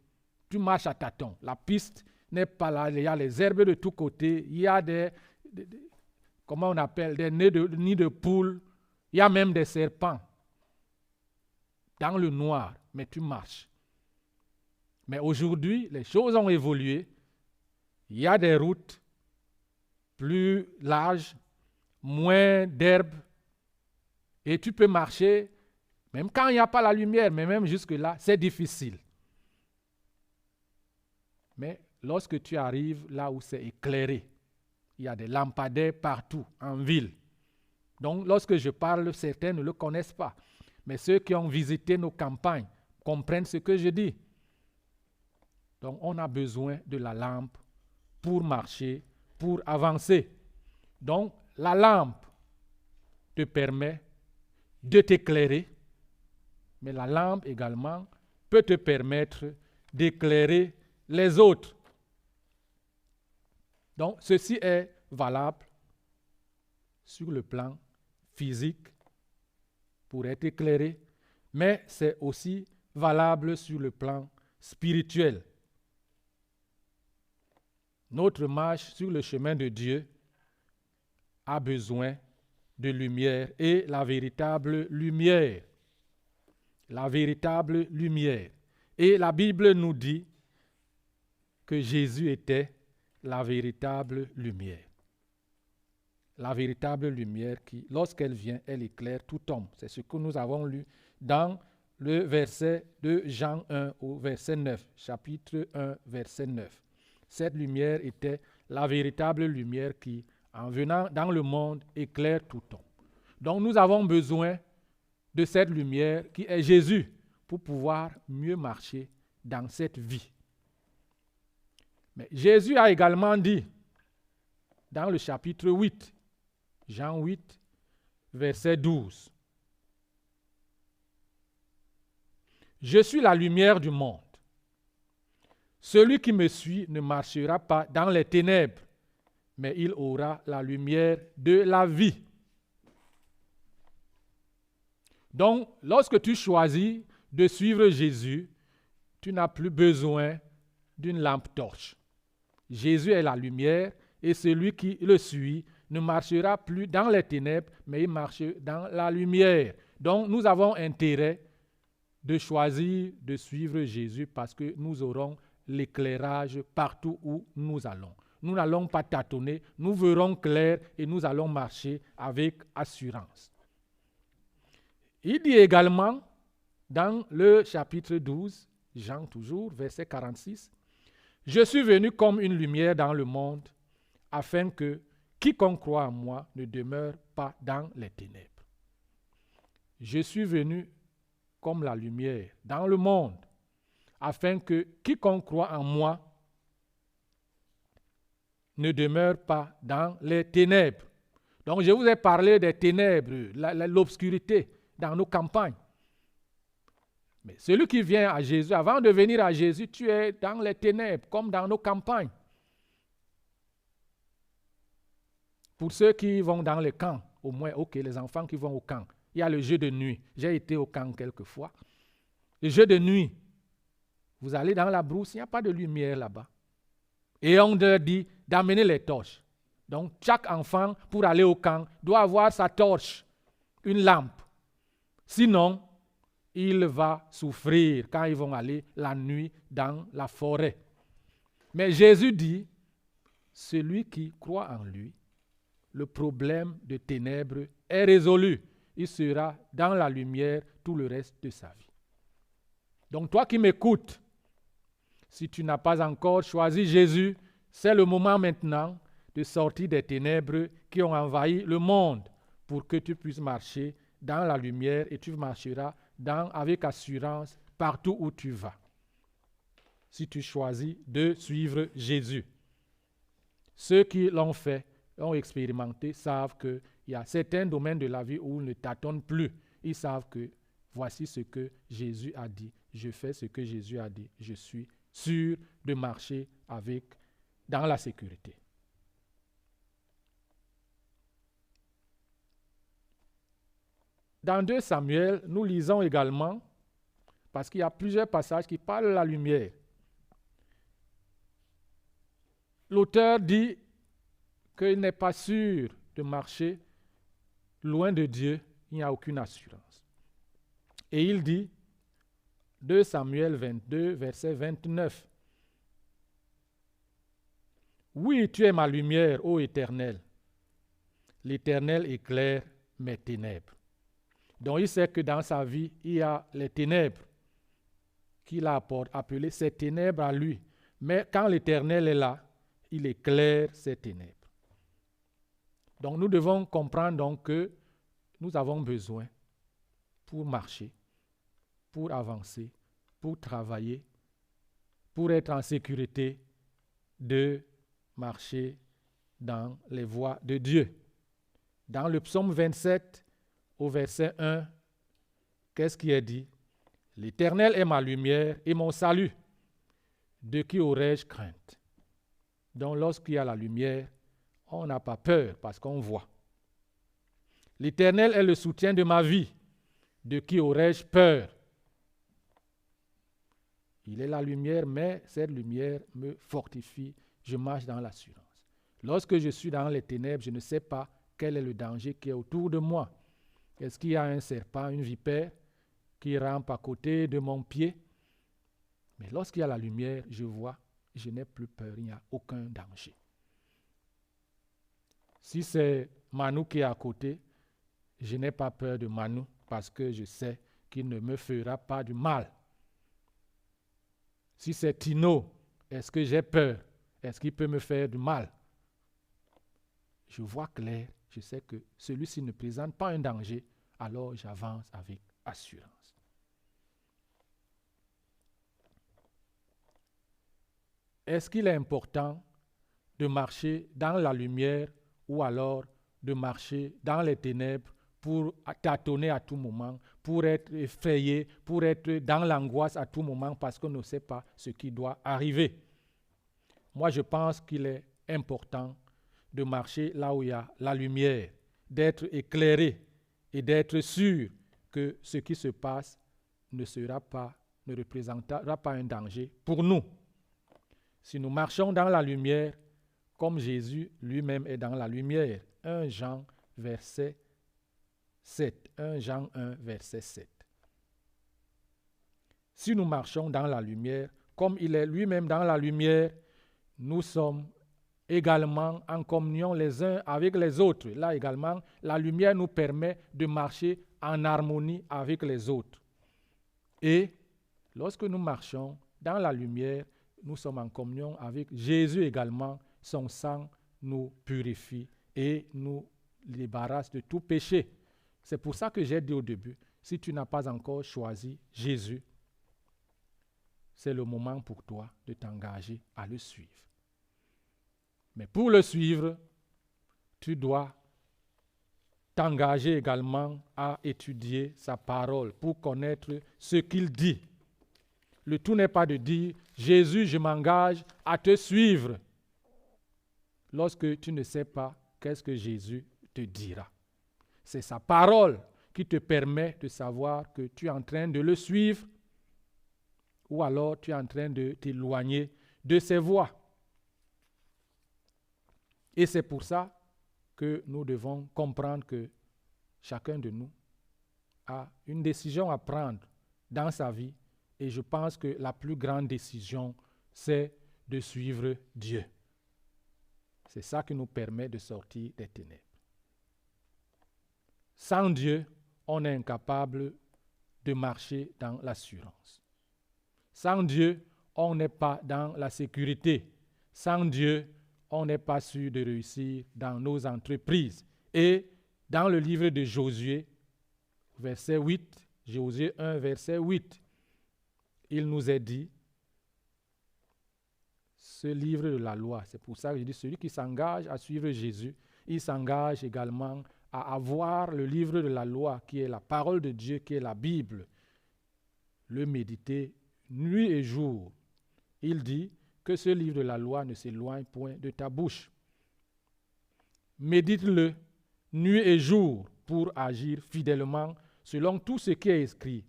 tu marches à tâtons. La piste n'est pas là, il y a les herbes de tous côtés, il y a comment on appelle, des nids de poules, il y a même des serpents dans le noir, mais tu marches. Mais aujourd'hui, les choses ont évolué. Il y a des routes plus larges, moins d'herbes, et tu peux marcher, même quand il n'y a pas la lumière, mais même jusque-là, c'est difficile. Mais lorsque tu arrives là où c'est éclairé, il y a des lampadaires partout, en ville. Donc, lorsque je parle, certains ne le connaissent pas. Mais ceux qui ont visité nos campagnes comprennent ce que je dis. Donc, on a besoin de la lampe pour marcher, pour avancer. Donc, la lampe te permet de t'éclairer, mais la lampe également peut te permettre d'éclairer les autres. Donc, ceci est valable sur le plan physique pour être éclairé, mais c'est aussi valable sur le plan spirituel. Notre marche sur le chemin de Dieu a besoin de lumière et la véritable lumière. La véritable lumière. Et la Bible nous dit que Jésus était la véritable lumière. La véritable lumière qui, lorsqu'elle vient, elle éclaire tout homme. C'est ce que nous avons lu dans le verset de Jean 1 au verset 9, chapitre 1, verset 9. Cette lumière était la véritable lumière qui, en venant dans le monde, éclaire tout homme. Donc nous avons besoin de cette lumière qui est Jésus pour pouvoir mieux marcher dans cette vie. Mais Jésus a également dit dans le chapitre 8, Jean 8, verset 12. Je suis la lumière du monde. Celui qui me suit ne marchera pas dans les ténèbres, mais il aura la lumière de la vie. Donc, lorsque tu choisis de suivre Jésus, tu n'as plus besoin d'une lampe torche. Jésus est la lumière et celui qui le suit ne marchera plus dans les ténèbres, mais il marche dans la lumière. Donc, nous avons intérêt de choisir de suivre Jésus parce que nous aurons l'éclairage partout où nous allons. Nous n'allons pas tâtonner, nous verrons clair et nous allons marcher avec assurance. Il dit également dans le chapitre 12, Jean toujours, verset 46, « Je suis venu comme une lumière dans le monde, afin que quiconque croit en moi ne demeure pas dans les ténèbres. » Je suis venu comme la lumière dans le monde, afin que quiconque croit en moi ne demeure pas dans les ténèbres. Donc je vous ai parlé des ténèbres, l'obscurité dans nos campagnes. Mais celui qui vient à Jésus, avant de venir à Jésus, tu es dans les ténèbres, comme dans nos campagnes. Pour ceux qui vont dans les camps, au moins, ok, les enfants qui vont au camp, Il y a le jeu de nuit. J'ai été au camp quelquefois. Le jeu de nuit. Vous allez dans la brousse, il n'y a pas de lumière là-bas. Et on leur dit d'amener les torches. Donc, chaque enfant, pour aller au camp, doit avoir sa torche, une lampe. Sinon, il va souffrir quand ils vont aller la nuit dans la forêt. Mais Jésus dit, celui qui croit en lui, le problème de ténèbres est résolu. Il sera dans la lumière tout le reste de sa vie. Donc toi qui m'écoutes, si tu n'as pas encore choisi Jésus, c'est le moment maintenant de sortir des ténèbres qui ont envahi le monde pour que tu puisses marcher dans la lumière et tu marcheras avec assurance partout où tu vas. Si tu choisis de suivre Jésus. Ceux qui l'ont fait, l'ont expérimenté, savent qu'il y a certains domaines de la vie où ils ne tâtonnent plus. Ils savent que voici ce que Jésus a dit. Je fais ce que Jésus a dit. Je suis sûr de marcher dans la sécurité. Dans 2 Samuel, nous lisons également, parce qu'il y a plusieurs passages qui parlent de la lumière. L'auteur dit qu'il n'est pas sûr de marcher loin de Dieu, il n'y a aucune assurance. Et il dit, 2 Samuel 22, verset 29, « Oui, tu es ma lumière, ô Éternel. L'Éternel éclaire mes ténèbres. » Donc il sait que dans sa vie, il y a les ténèbres qu'il a appelées ces ténèbres à lui. Mais quand l'Éternel est là, il éclaire ces ténèbres. Donc nous devons comprendre donc que nous avons besoin pour marcher, pour avancer, pour travailler, pour être en sécurité, de marcher dans les voies de Dieu. Dans le psaume 27, au verset 1, qu'est-ce qui est dit? « L'Éternel est ma lumière et mon salut. De qui aurais-je crainte? » Donc lorsqu'il y a la lumière, on n'a pas peur parce qu'on voit. « L'Éternel est le soutien de ma vie. De qui aurais-je peur? » Il est la lumière, mais cette lumière me fortifie. Je marche dans l'assurance. Lorsque je suis dans les ténèbres, je ne sais pas quel est le danger qui est autour de moi. Est-ce qu'il y a un serpent, une vipère qui rampe à côté de mon pied? Mais lorsqu'il y a la lumière, je vois, je n'ai plus peur, il n'y a aucun danger. Si c'est Manu qui est à côté, je n'ai pas peur de Manu parce que je sais qu'il ne me fera pas du mal. Si c'est Tino, est-ce que j'ai peur? Est-ce qu'il peut me faire du mal? Je vois clair, je sais que celui-ci ne présente pas un danger, alors j'avance avec assurance. Est-ce qu'il est important de marcher dans la lumière ou alors de marcher dans les ténèbres pour tâtonner à tout moment, pour être effrayé, pour être dans l'angoisse à tout moment parce qu'on ne sait pas ce qui doit arriver? Moi, je pense qu'il est important de marcher là où il y a la lumière, d'être éclairé et d'être sûr que ce qui se passe ne représentera pas un danger pour nous. Si nous marchons dans la lumière, comme Jésus lui-même est dans la lumière, 1 Jean, verset 7. 1 Jean 1, verset 7. Si nous marchons dans la lumière, comme il est lui-même dans la lumière, nous sommes également en communion les uns avec les autres. Là également, la lumière nous permet de marcher en harmonie avec les autres. Et lorsque nous marchons dans la lumière, nous sommes en communion avec Jésus également. Son sang nous purifie et nous débarrasse de tout péché. C'est pour ça que j'ai dit au début, si tu n'as pas encore choisi Jésus, c'est le moment pour toi de t'engager à le suivre. Mais pour le suivre, tu dois t'engager également à étudier sa parole pour connaître ce qu'il dit. Le tout n'est pas de dire « Jésus, je m'engage à te suivre » lorsque tu ne sais pas qu'est-ce que Jésus te dira. C'est sa parole qui te permet de savoir que tu es en train de le suivre ou alors tu es en train de t'éloigner de ses voies. Et c'est pour ça que nous devons comprendre que chacun de nous a une décision à prendre dans sa vie. Et je pense que la plus grande décision, c'est de suivre Dieu. C'est ça qui nous permet de sortir des ténèbres. Sans Dieu, on est incapable de marcher dans l'assurance. Sans Dieu, on n'est pas dans la sécurité. Sans Dieu, on n'est pas sûr de réussir dans nos entreprises. Et dans le livre de Josué, verset 8, Josué 1, verset 8, il nous est dit, ce livre de la loi, c'est pour ça que je dis, celui qui s'engage à suivre Jésus, il s'engage également à avoir le livre de la loi, qui est la parole de Dieu, qui est la Bible, le méditer nuit et jour. Il dit que ce livre de la loi ne s'éloigne point de ta bouche. Médite-le nuit et jour pour agir fidèlement selon tout ce qui est écrit,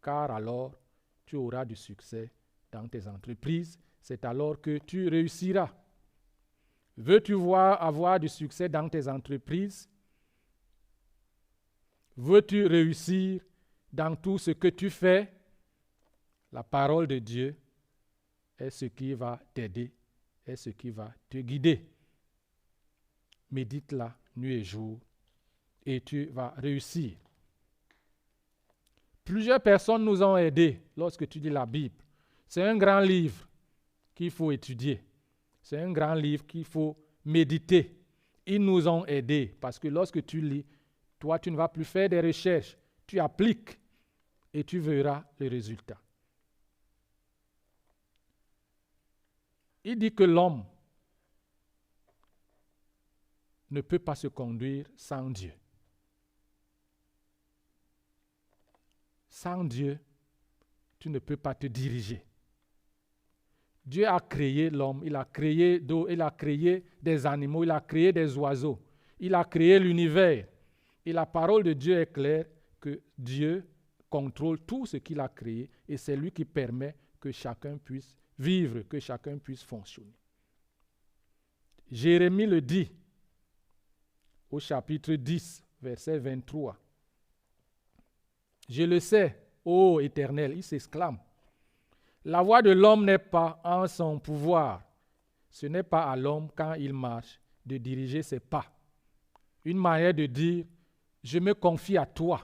car alors tu auras du succès dans tes entreprises. C'est alors que tu réussiras. Veux-tu avoir du succès dans tes entreprises? Veux-tu réussir dans tout ce que tu fais? La parole de Dieu est ce qui va t'aider, est ce qui va te guider. Médite-la nuit et jour et tu vas réussir. Plusieurs personnes nous ont aidés lorsque tu lis la Bible. C'est un grand livre qu'il faut étudier. C'est un grand livre qu'il faut méditer. Ils nous ont aidés parce que lorsque tu lis, toi, tu ne vas plus faire des recherches. Tu appliques et tu verras les résultats. Il dit que l'homme ne peut pas se conduire sans Dieu. Sans Dieu, tu ne peux pas te diriger. Dieu a créé l'homme, il a créé d'eau, il a créé des animaux, il a créé des oiseaux, il a créé l'univers. Et la parole de Dieu est claire que Dieu contrôle tout ce qu'il a créé et c'est lui qui permet que chacun puisse vivre, que chacun puisse fonctionner. Jérémie le dit au chapitre 10, verset 23. Je le sais, ô Éternel, il s'exclame. La voie de l'homme n'est pas en son pouvoir. Ce n'est pas à l'homme, quand il marche, de diriger ses pas. Une manière de dire, je me confie à toi,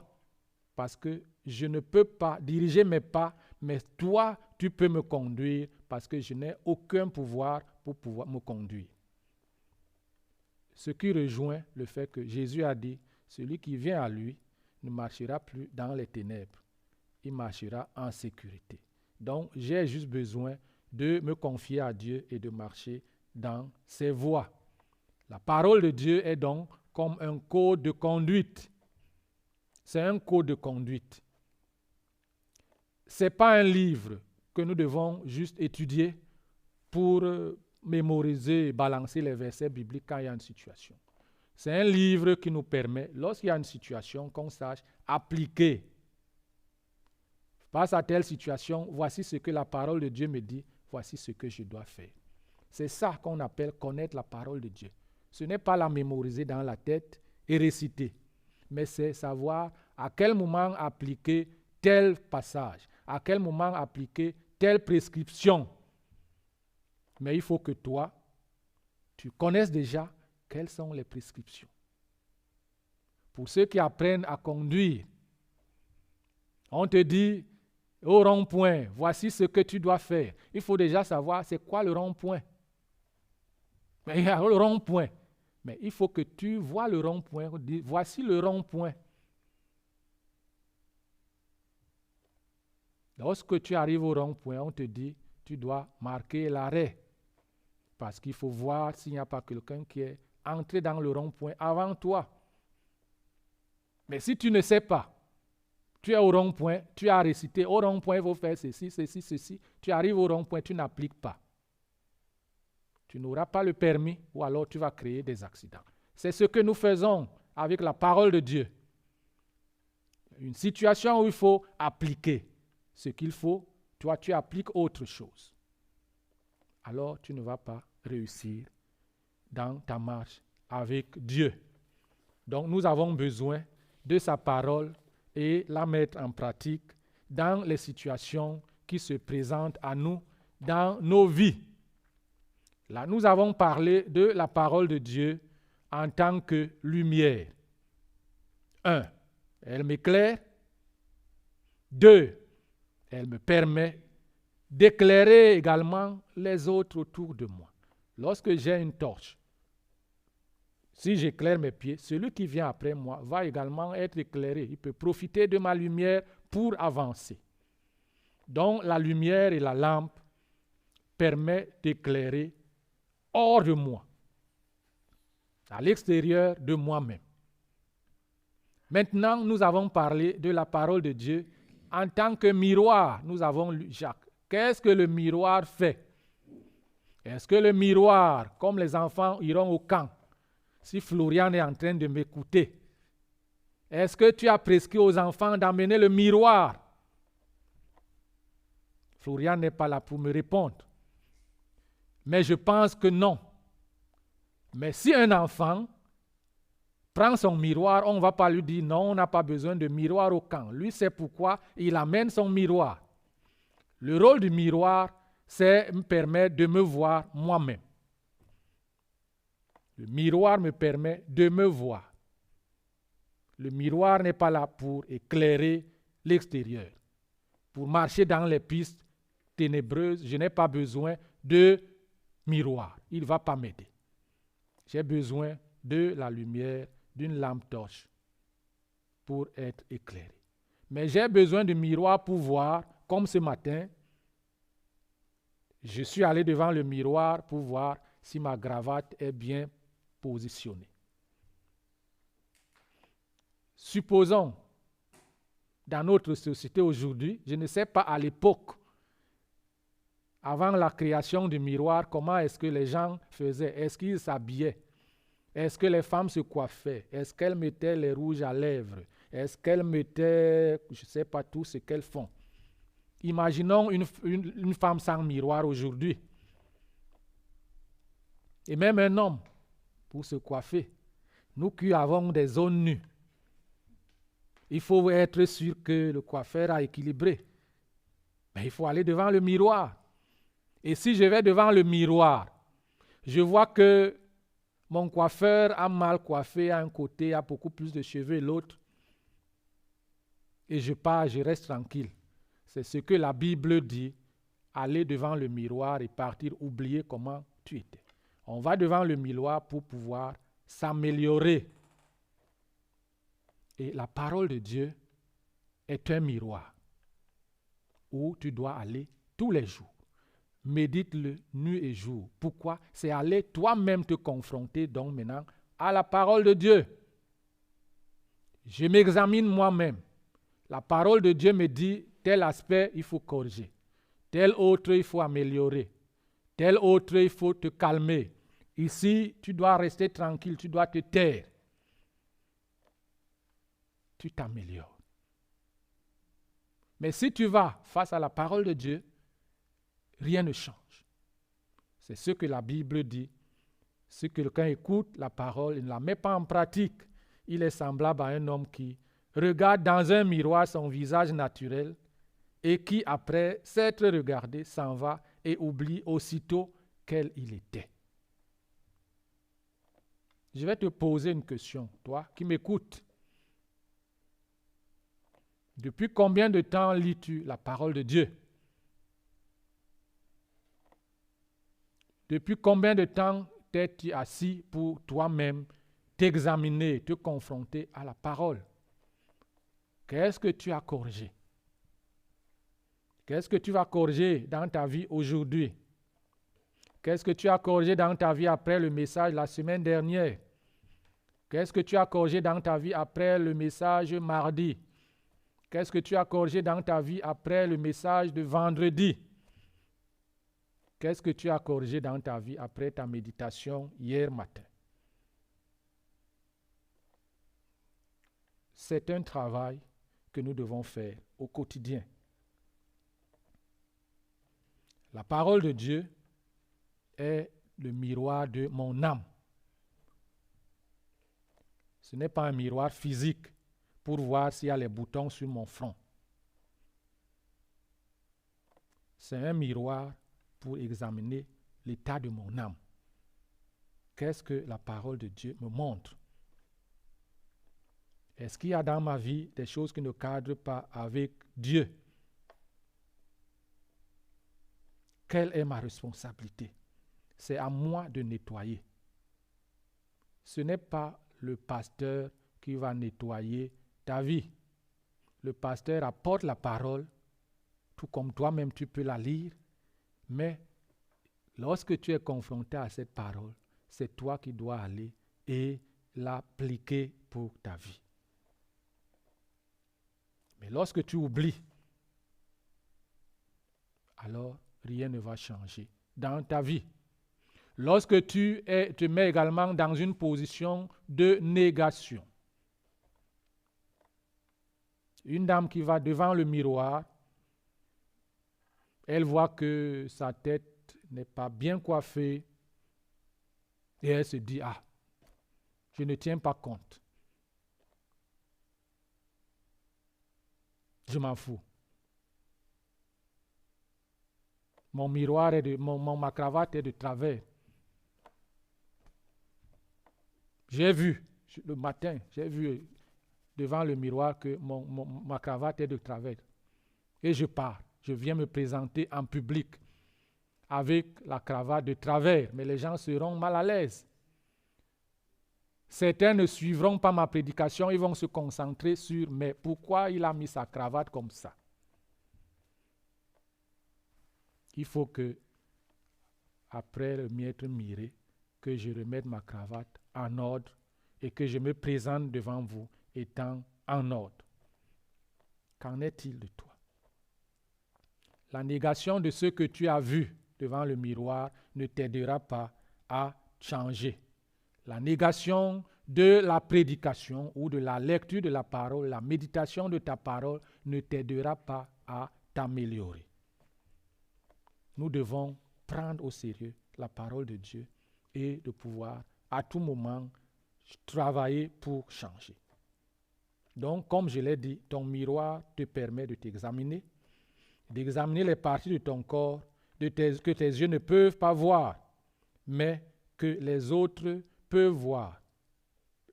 parce que je ne peux pas diriger mes pas, mais toi, tu peux me conduire, parce que je n'ai aucun pouvoir pour pouvoir me conduire. Ce qui rejoint le fait que Jésus a dit, celui qui vient à lui ne marchera plus dans les ténèbres, il marchera en sécurité. Donc, j'ai juste besoin de me confier à Dieu et de marcher dans ses voies. La parole de Dieu est donc comme un code de conduite. C'est un code de conduite. Ce n'est pas un livre que nous devons juste étudier pour mémoriser et balancer les versets bibliques quand il y a une situation. C'est un livre qui nous permet, lorsqu'il y a une situation, qu'on sache appliquer. Face à telle situation, voici ce que la parole de Dieu me dit, voici ce que je dois faire. C'est ça qu'on appelle connaître la parole de Dieu. Ce n'est pas la mémoriser dans la tête et réciter, mais c'est savoir à quel moment appliquer tel passage, à quel moment appliquer telle prescription. Mais il faut que toi, tu connaisses déjà quelles sont les prescriptions. Pour ceux qui apprennent à conduire, on te dit, au rond-point, voici ce que tu dois faire. Il faut déjà savoir c'est quoi le rond-point. Mais il y a le rond-point. Mais il faut que tu vois le rond-point. Voici le rond-point. Lorsque tu arrives au rond-point, on te dit, tu dois marquer l'arrêt. Parce qu'il faut voir s'il n'y a pas quelqu'un qui est entré dans le rond-point avant toi. Mais si tu ne sais pas, tu es au rond-point, tu as récité, au rond-point, il faut faire ceci, ceci, ceci. Tu arrives au rond-point, tu n'appliques pas. Tu n'auras pas le permis ou alors tu vas créer des accidents. C'est ce que nous faisons avec la parole de Dieu. une situation où il faut appliquer ce qu'il faut, toi tu appliques autre chose. Alors tu ne vas pas réussir dans ta marche avec Dieu. Donc nous avons besoin de sa parole et la mettre en pratique dans les situations qui se présentent à nous dans nos vies. Là, nous avons parlé de la parole de Dieu en tant que lumière. 1. Elle m'éclaire. 2. Elle me permet d'éclairer également les autres autour de moi. Lorsque j'ai une torche, si j'éclaire mes pieds, celui qui vient après moi va également être éclairé. Il peut profiter de ma lumière pour avancer. Donc la lumière et la lampe permettent d'éclairer hors de moi, à l'extérieur de moi-même. Maintenant, nous avons parlé de la parole de Dieu en tant que miroir. Nous avons lu Jacques. Qu'est-ce que le miroir fait? Est-ce que le miroir, comme les enfants iront au camp, si Florian est en train de m'écouter, est-ce que tu as prescrit aux enfants d'amener le miroir? Florian n'est pas là pour me répondre. Mais je pense que non. Mais si un enfant prend son miroir, on ne va pas lui dire non, on n'a pas besoin de miroir au camp. Lui sait pourquoi il amène son miroir. Le rôle du miroir, c'est me permettre de me voir moi-même. Le miroir me permet de me voir. Le miroir n'est pas là pour éclairer l'extérieur. Pour marcher dans les pistes ténébreuses, je n'ai pas besoin de miroir. Il ne va pas m'aider. J'ai besoin de la lumière d'une lampe torche pour être éclairé. Mais j'ai besoin de miroir pour voir, comme ce matin, je suis allé devant le miroir pour voir si ma cravate est bien positionnée. Supposons, dans notre société aujourd'hui, je ne sais pas à l'époque, avant la création du miroir, comment est-ce que les gens faisaient? Est-ce qu'ils s'habillaient? Est-ce que les femmes se coiffaient? Est-ce qu'elles mettaient les rouges à lèvres? Est-ce qu'elles mettaient, je ne sais pas tout ce qu'elles font. Imaginons une femme sans miroir aujourd'hui. Et même un homme, pour se coiffer. Nous qui avons des zones nues, il faut être sûr que le coiffeur a équilibré. Mais il faut aller devant le miroir. Et si je vais devant le miroir, je vois que mon coiffeur a mal coiffé à un côté, a beaucoup plus de cheveux l'autre. Et je pars, je reste tranquille. C'est ce que la Bible dit. Aller devant le miroir et partir, oublier comment tu étais. On va devant le miroir pour pouvoir s'améliorer. Et la parole de Dieu est un miroir où tu dois aller tous les jours. Médite-le nuit et jour. Pourquoi? C'est aller toi-même te confronter donc maintenant à la parole de Dieu. Je m'examine moi-même. La parole de Dieu me dit tel aspect il faut corriger, tel autre il faut améliorer, tel autre il faut te calmer. Ici, tu dois rester tranquille, tu dois te taire. Tu t'améliores. Mais si tu vas face à la parole de Dieu, rien ne change. C'est ce que la Bible dit. Si quelqu'un écoute la parole et ne la met pas en pratique, il est semblable à un homme qui regarde dans un miroir son visage naturel et qui, après s'être regardé, s'en va et oublie aussitôt quel il était. Je vais te poser une question, toi qui m'écoutes. Depuis combien de temps lis-tu la parole de Dieu? Depuis combien de temps t'es-tu assis pour toi-même t'examiner, te confronter à la parole? Qu'est-ce que tu as corrigé? Qu'est-ce que tu vas corriger dans ta vie aujourd'hui? Qu'est-ce que tu as corrigé dans ta vie après le message la semaine dernière? Qu'est-ce que tu as corrigé dans ta vie après le message mardi? Qu'est-ce que tu as corrigé dans ta vie après le message de vendredi? Qu'est-ce que tu as corrigé dans ta vie après ta méditation hier matin? C'est un travail que nous devons faire au quotidien. La parole de Dieu est le miroir de mon âme. Ce n'est pas un miroir physique pour voir s'il y a les boutons sur mon front. C'est un miroir pour examiner l'état de mon âme. Qu'est-ce que la parole de Dieu me montre? Est-ce qu'il y a dans ma vie des choses qui ne cadrent pas avec Dieu? Quelle est ma responsabilité? C'est à moi de nettoyer. Ce n'est pas le pasteur qui va nettoyer ta vie. Le pasteur apporte la parole, tout comme toi-même tu peux la lire, mais lorsque tu es confronté à cette parole, c'est toi qui dois aller et l'appliquer pour ta vie. Mais lorsque tu oublies, alors rien ne va changer dans ta vie. Lorsque tu te mets également dans une position de négation, une dame qui va devant le miroir, elle voit que sa tête n'est pas bien coiffée et elle se dit, ah, je ne tiens pas compte. Je m'en fous. Ma cravate est de travers. J'ai vu, le matin, j'ai vu devant le miroir que ma cravate est de travers. Et je pars. Je viens me présenter en public avec la cravate de travers, mais les gens seront mal à l'aise. Certains ne suivront pas ma prédication, ils vont se concentrer sur « mais pourquoi il a mis sa cravate comme ça ?» Il faut que, après m'être miré, que je remette ma cravate en ordre et que je me présente devant vous étant en ordre. Qu'en est-il de toi? La négation de ce que tu as vu devant le miroir ne t'aidera pas à changer. La négation de la prédication ou de la lecture de la parole, la méditation de ta parole ne t'aidera pas à t'améliorer. Nous devons prendre au sérieux la parole de Dieu et de pouvoir à tout moment travailler pour changer. Donc, comme je l'ai dit, ton miroir te permet de t'examiner, d'examiner les parties de ton corps que tes yeux ne peuvent pas voir, mais que les autres peuvent voir.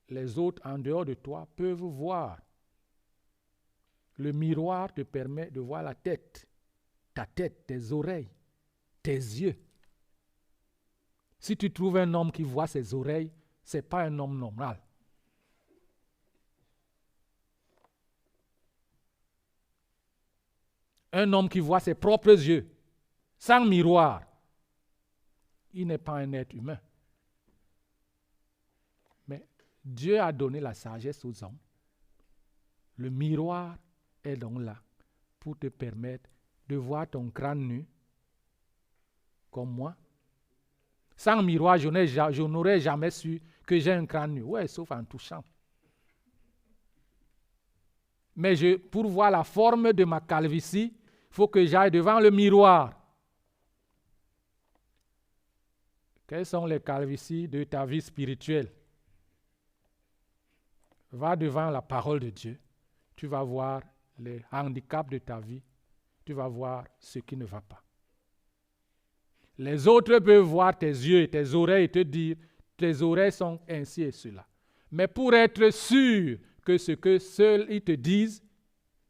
Les autres en dehors de toi peuvent voir. Le miroir te permet de voir la tête, ta tête, tes oreilles, tes yeux. Si tu trouves un homme qui voit ses oreilles, ce n'est pas un homme normal. Un homme qui voit ses propres yeux, sans miroir, il n'est pas un être humain. Mais Dieu a donné la sagesse aux hommes. Le miroir est donc là pour te permettre de voir ton crâne nu, comme moi. Sans miroir, je n'aurais jamais su que j'ai un crâne nu. Ouais, sauf en touchant. Mais pour voir la forme de ma calvitie, il faut que j'aille devant le miroir. Quelles sont les calvities de ta vie spirituelle? Va devant la parole de Dieu. Tu vas voir les handicaps de ta vie. Tu vas voir ce qui ne va pas. Les autres peuvent voir tes yeux et tes oreilles et te dire, tes oreilles sont ainsi et cela. Mais pour être sûr que ce que seuls ils te disent,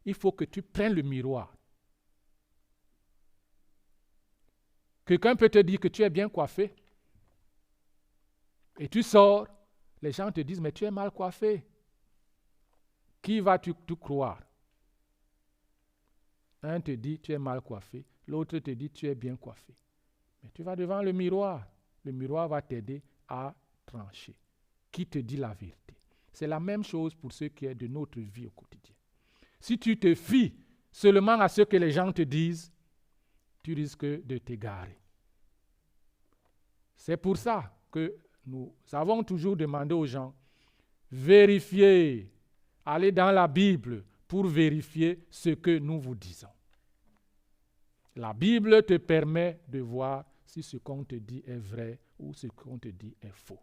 il faut que tu prennes le miroir. Quelqu'un peut te dire que tu es bien coiffé. Et tu sors, les gens te disent, mais tu es mal coiffé. Qui vas-tu croire? Un te dit, tu es mal coiffé. L'autre te dit, tu es bien coiffé. Mais tu vas devant le miroir. Le miroir va t'aider à trancher. Qui te dit la vérité? C'est la même chose pour ce qui est de notre vie au quotidien. Si tu te fies seulement à ce que les gens te disent, tu risques de t'égarer. C'est pour ça que nous avons toujours demandé aux gens, vérifiez, allez dans la Bible, pour vérifier ce que nous vous disons. La Bible te permet de voir si ce qu'on te dit est vrai ou ce qu'on te dit est faux.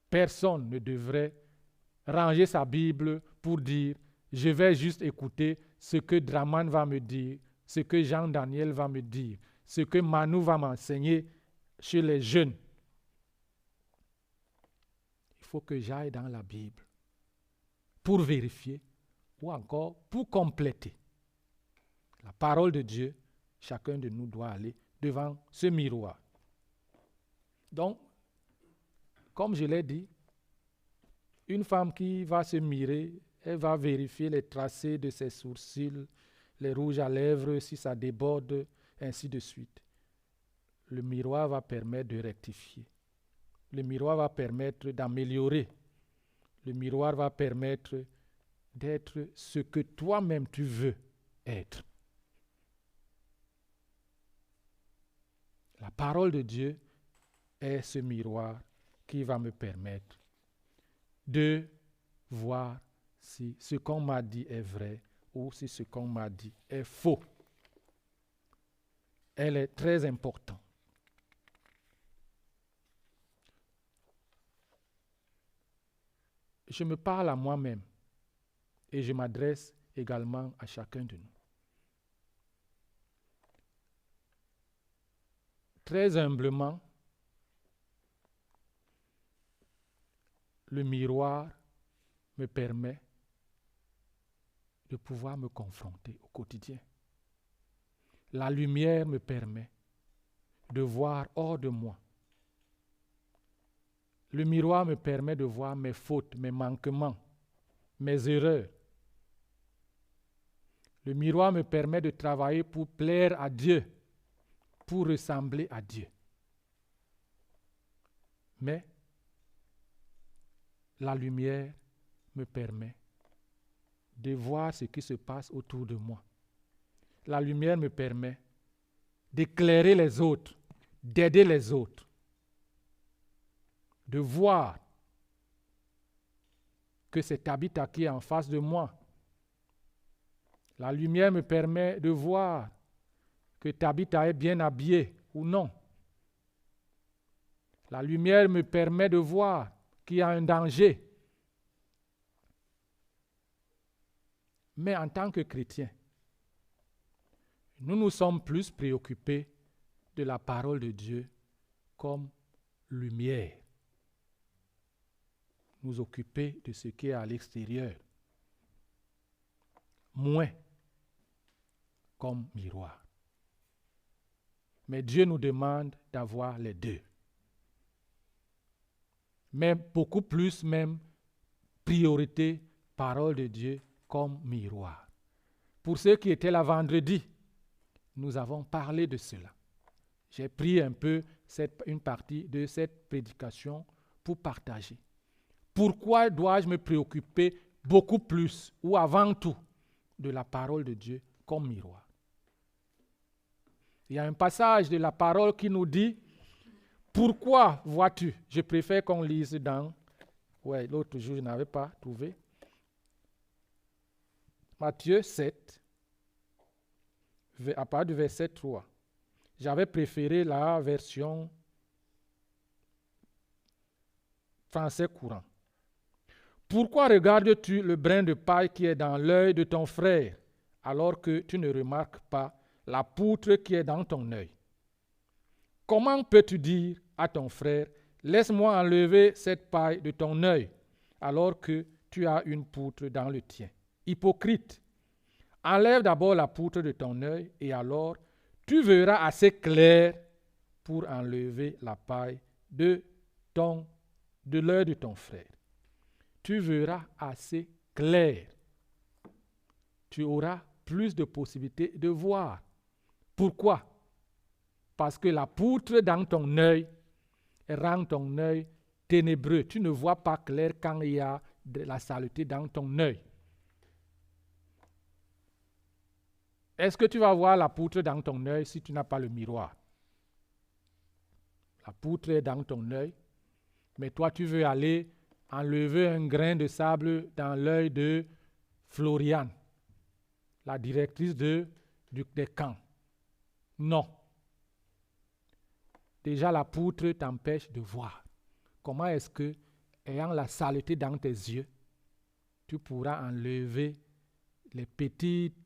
Personne ne devrait ranger sa Bible pour dire « je vais juste écouter ce que Draman va me dire, ce que Jean-Daniel va me dire, ce que Manu va m'enseigner chez les jeunes. » Il faut que j'aille dans la Bible pour vérifier ou encore pour compléter. La parole de Dieu, chacun de nous doit aller devant ce miroir. Donc, comme je l'ai dit, une femme qui va se mirer, elle va vérifier les tracés de ses sourcils, les rouges à lèvres, si ça déborde, ainsi de suite. Le miroir va permettre de rectifier. Le miroir va permettre d'améliorer. Le miroir va permettre d'être ce que toi-même tu veux être. La parole de Dieu est ce miroir qui va me permettre de voir si ce qu'on m'a dit est vrai ou si ce qu'on m'a dit est faux. Elle est très importante. Je me parle à moi-même et je m'adresse également à chacun de nous. Très humblement, le miroir me permet de pouvoir me confronter au quotidien. La lumière me permet de voir hors de moi. Le miroir me permet de voir mes fautes, mes manquements, mes erreurs. Le miroir me permet de travailler pour plaire à Dieu, pour ressembler à Dieu. Mais la lumière me permet de voir ce qui se passe autour de moi. La lumière me permet d'éclairer les autres, d'aider les autres, de voir que c'est Tabitha qui est en face de moi. La lumière me permet de voir que Tabitha est bien habillée ou non. La lumière me permet de voir qu'il y a un danger. Mais en tant que chrétiens, nous nous sommes plus préoccupés de la parole de Dieu comme lumière. Nous occuper de ce qui est à l'extérieur, moins comme miroir. Mais Dieu nous demande d'avoir les deux. Mais beaucoup plus même, priorité, parole de Dieu comme miroir. Pour ceux qui étaient là vendredi, nous avons parlé de cela. J'ai pris un peu une partie de cette prédication pour partager. Pourquoi dois-je me préoccuper beaucoup plus ou avant tout de la parole de Dieu comme miroir? Il y a un passage de la parole qui nous dit « Pourquoi vois-tu » Je préfère qu'on lise dans... Ouais, l'autre jour, je n'avais pas trouvé. Matthieu 7, à partir du verset 3. J'avais préféré la version français courant. Pourquoi regardes-tu le brin de paille qui est dans l'œil de ton frère, alors que tu ne remarques pas la poutre qui est dans ton œil? Comment peux-tu dire à ton frère, laisse-moi enlever cette paille de ton œil, alors que tu as une poutre dans le tien? Hypocrite, enlève d'abord la poutre de ton œil, et alors tu verras assez clair pour enlever la paille de l'œil de ton frère. Tu verras assez clair. Tu auras plus de possibilités de voir. Pourquoi? Parce que la poutre dans ton œil rend ton œil ténébreux. Tu ne vois pas clair quand il y a de la saleté dans ton œil. Est-ce que tu vas voir la poutre dans ton œil si tu n'as pas le miroir? La poutre est dans ton œil, mais toi tu veux aller enlever un grain de sable dans l'œil de Floriane, la directrice des camps. Non. Déjà, la poutre t'empêche de voir. Comment est-ce que, ayant la saleté dans tes yeux, tu pourras enlever les petites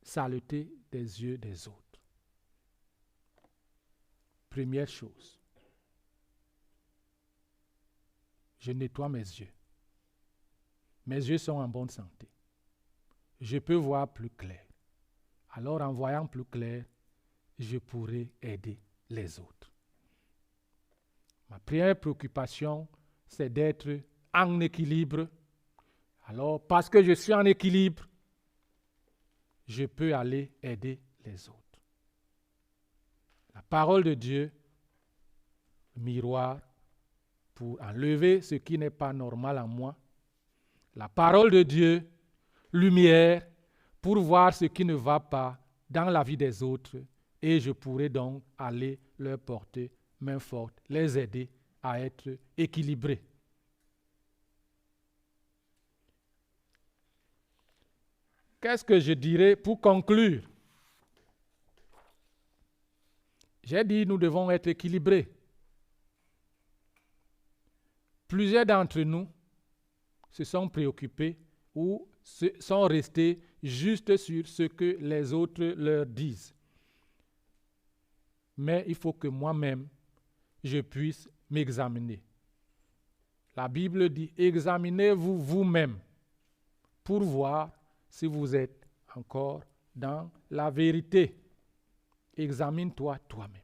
saletés des yeux des autres? Première chose, je nettoie mes yeux. Mes yeux sont en bonne santé. Je peux voir plus clair. Alors, en voyant plus clair, je pourrai aider les autres. Ma première préoccupation, c'est d'être en équilibre. Alors, parce que je suis en équilibre, je peux aller aider les autres. La parole de Dieu, miroir pour enlever ce qui n'est pas normal en moi. La parole de Dieu, lumière pour voir ce qui ne va pas dans la vie des autres, et je pourrai donc aller leur porter main forte, les aider à être équilibrés. Qu'est-ce que je dirais pour conclure? J'ai dit nous devons être équilibrés. Plusieurs d'entre nous se sont préoccupés ou sont restés juste sur ce que les autres leur disent. Mais il faut que moi-même, je puisse m'examiner. La Bible dit, examinez-vous vous-même pour voir si vous êtes encore dans la vérité. Examine-toi toi-même.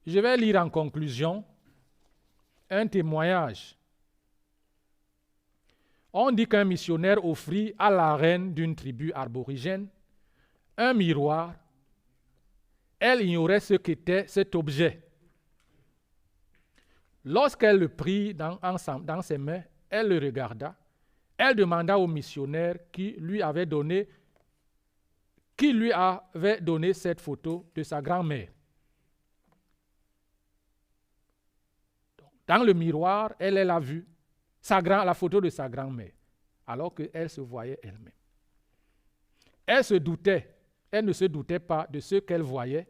Je vais lire en conclusion un témoignage. On dit qu'un missionnaire offrit à la reine d'une tribu aborigène un miroir. Elle ignorait ce qu'était cet objet. Lorsqu'elle le prit dans ses mains, elle le regarda. Elle demanda au missionnaire qui lui avait donné cette photo de sa grand-mère. Dans le miroir, elle a vu la photo de sa grand-mère, alors qu'elle se voyait elle-même. Elle ne se doutait pas de ce qu'elle voyait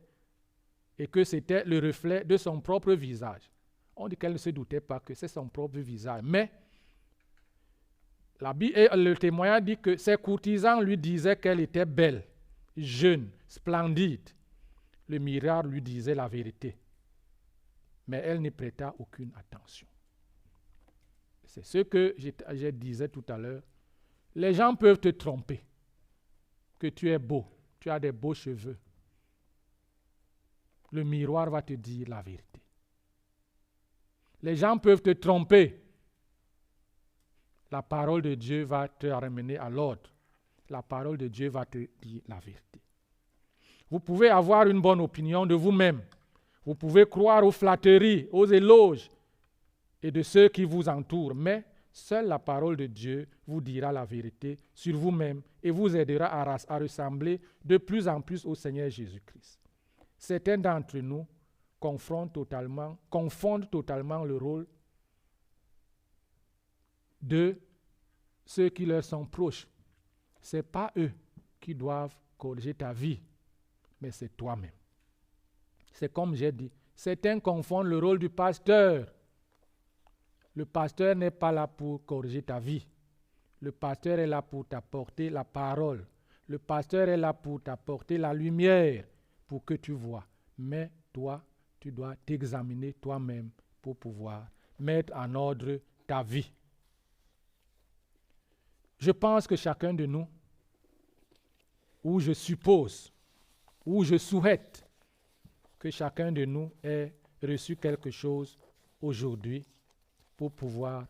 et que c'était le reflet de son propre visage. On dit qu'elle ne se doutait pas que c'est son propre visage. Mais le témoignage dit que ses courtisans lui disaient qu'elle était belle, jeune, splendide. Le miroir lui disait la vérité. Mais elle n'y prêta aucune attention. C'est ce que je disais tout à l'heure. Les gens peuvent te tromper, que tu es beau, tu as des beaux cheveux. Le miroir va te dire la vérité. Les gens peuvent te tromper. La parole de Dieu va te ramener à l'ordre. La parole de Dieu va te dire la vérité. Vous pouvez avoir une bonne opinion de vous-même. Vous pouvez croire aux flatteries, aux éloges et de ceux qui vous entourent, mais seule la parole de Dieu vous dira la vérité sur vous-même et vous aidera à ressembler de plus en plus au Seigneur Jésus-Christ. Certains d'entre nous confondent totalement le rôle de ceux qui leur sont proches. Ce n'est pas eux qui doivent corriger ta vie, mais c'est toi-même. C'est comme j'ai dit, certains confondent le rôle du pasteur. Le pasteur n'est pas là pour corriger ta vie. Le pasteur est là pour t'apporter la parole. Le pasteur est là pour t'apporter la lumière pour que tu vois. Mais toi, tu dois t'examiner toi-même pour pouvoir mettre en ordre ta vie. Je pense que chacun de nous, ou je suppose, ou je souhaite que chacun de nous ait reçu quelque chose aujourd'hui pour pouvoir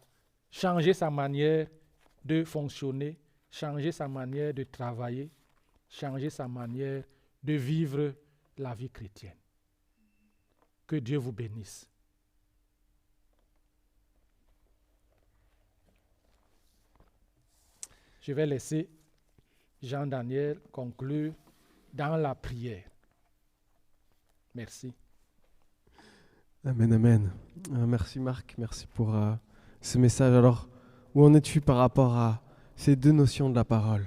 changer sa manière de fonctionner, changer sa manière de travailler, changer sa manière de vivre la vie chrétienne. Que Dieu vous bénisse. Je vais laisser Jean-Daniel conclure dans la prière. Merci. Amen, amen. Merci Marc, merci pour ce message. Alors, Où en es-tu par rapport à ces deux notions de la parole?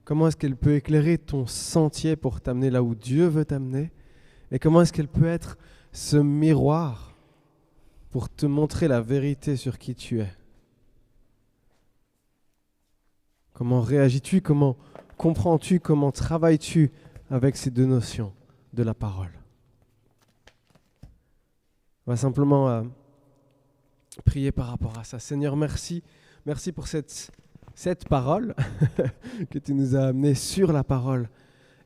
Comment est-ce qu'elle peut éclairer ton sentier pour t'amener là où Dieu veut t'amener? Et comment est-ce qu'elle peut être ce miroir pour te montrer la vérité sur qui tu es? Comment réagis-tu? Comment comprends-tu? Comment travailles-tu avec ces deux notions de la parole? On va simplement prier par rapport à ça. Seigneur, merci. Merci pour cette parole que tu nous as amenée sur la parole.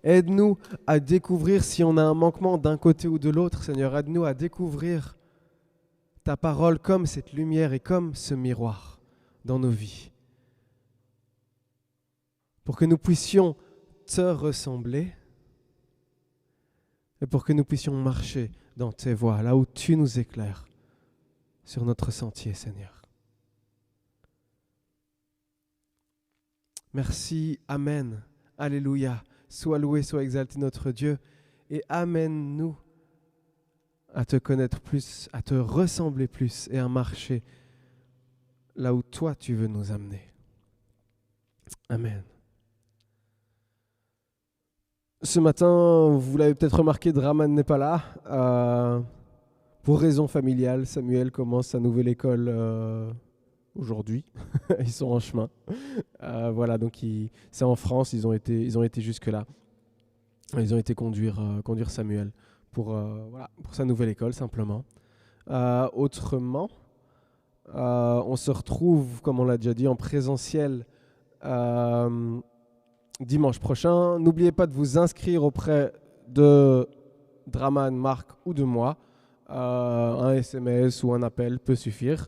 Aide-nous à découvrir si on a un manquement d'un côté ou de l'autre, Seigneur. Aide-nous à découvrir ta parole comme cette lumière et comme ce miroir dans nos vies. Pour que nous puissions te ressembler et pour que nous puissions marcher dans tes voies, là où tu nous éclaires sur notre sentier, Seigneur. Merci, Amen, Alléluia. Sois loué, sois exalté notre Dieu et amène-nous à te connaître plus, à te ressembler plus et à marcher là où toi tu veux nous amener. Amen. Ce matin, vous l'avez peut-être remarqué, Draman n'est pas là. Pour raison familiale, Samuel commence sa nouvelle école aujourd'hui. Ils sont en chemin. Voilà, donc c'est en France, ils ont été jusque-là. Ils ont été conduire Samuel pour sa nouvelle école, simplement. Autrement, on se retrouve, comme on l'a déjà dit, en présentiel dimanche prochain. N'oubliez pas de vous inscrire auprès de Draman, Marc ou de moi. Un SMS ou un appel peut suffire.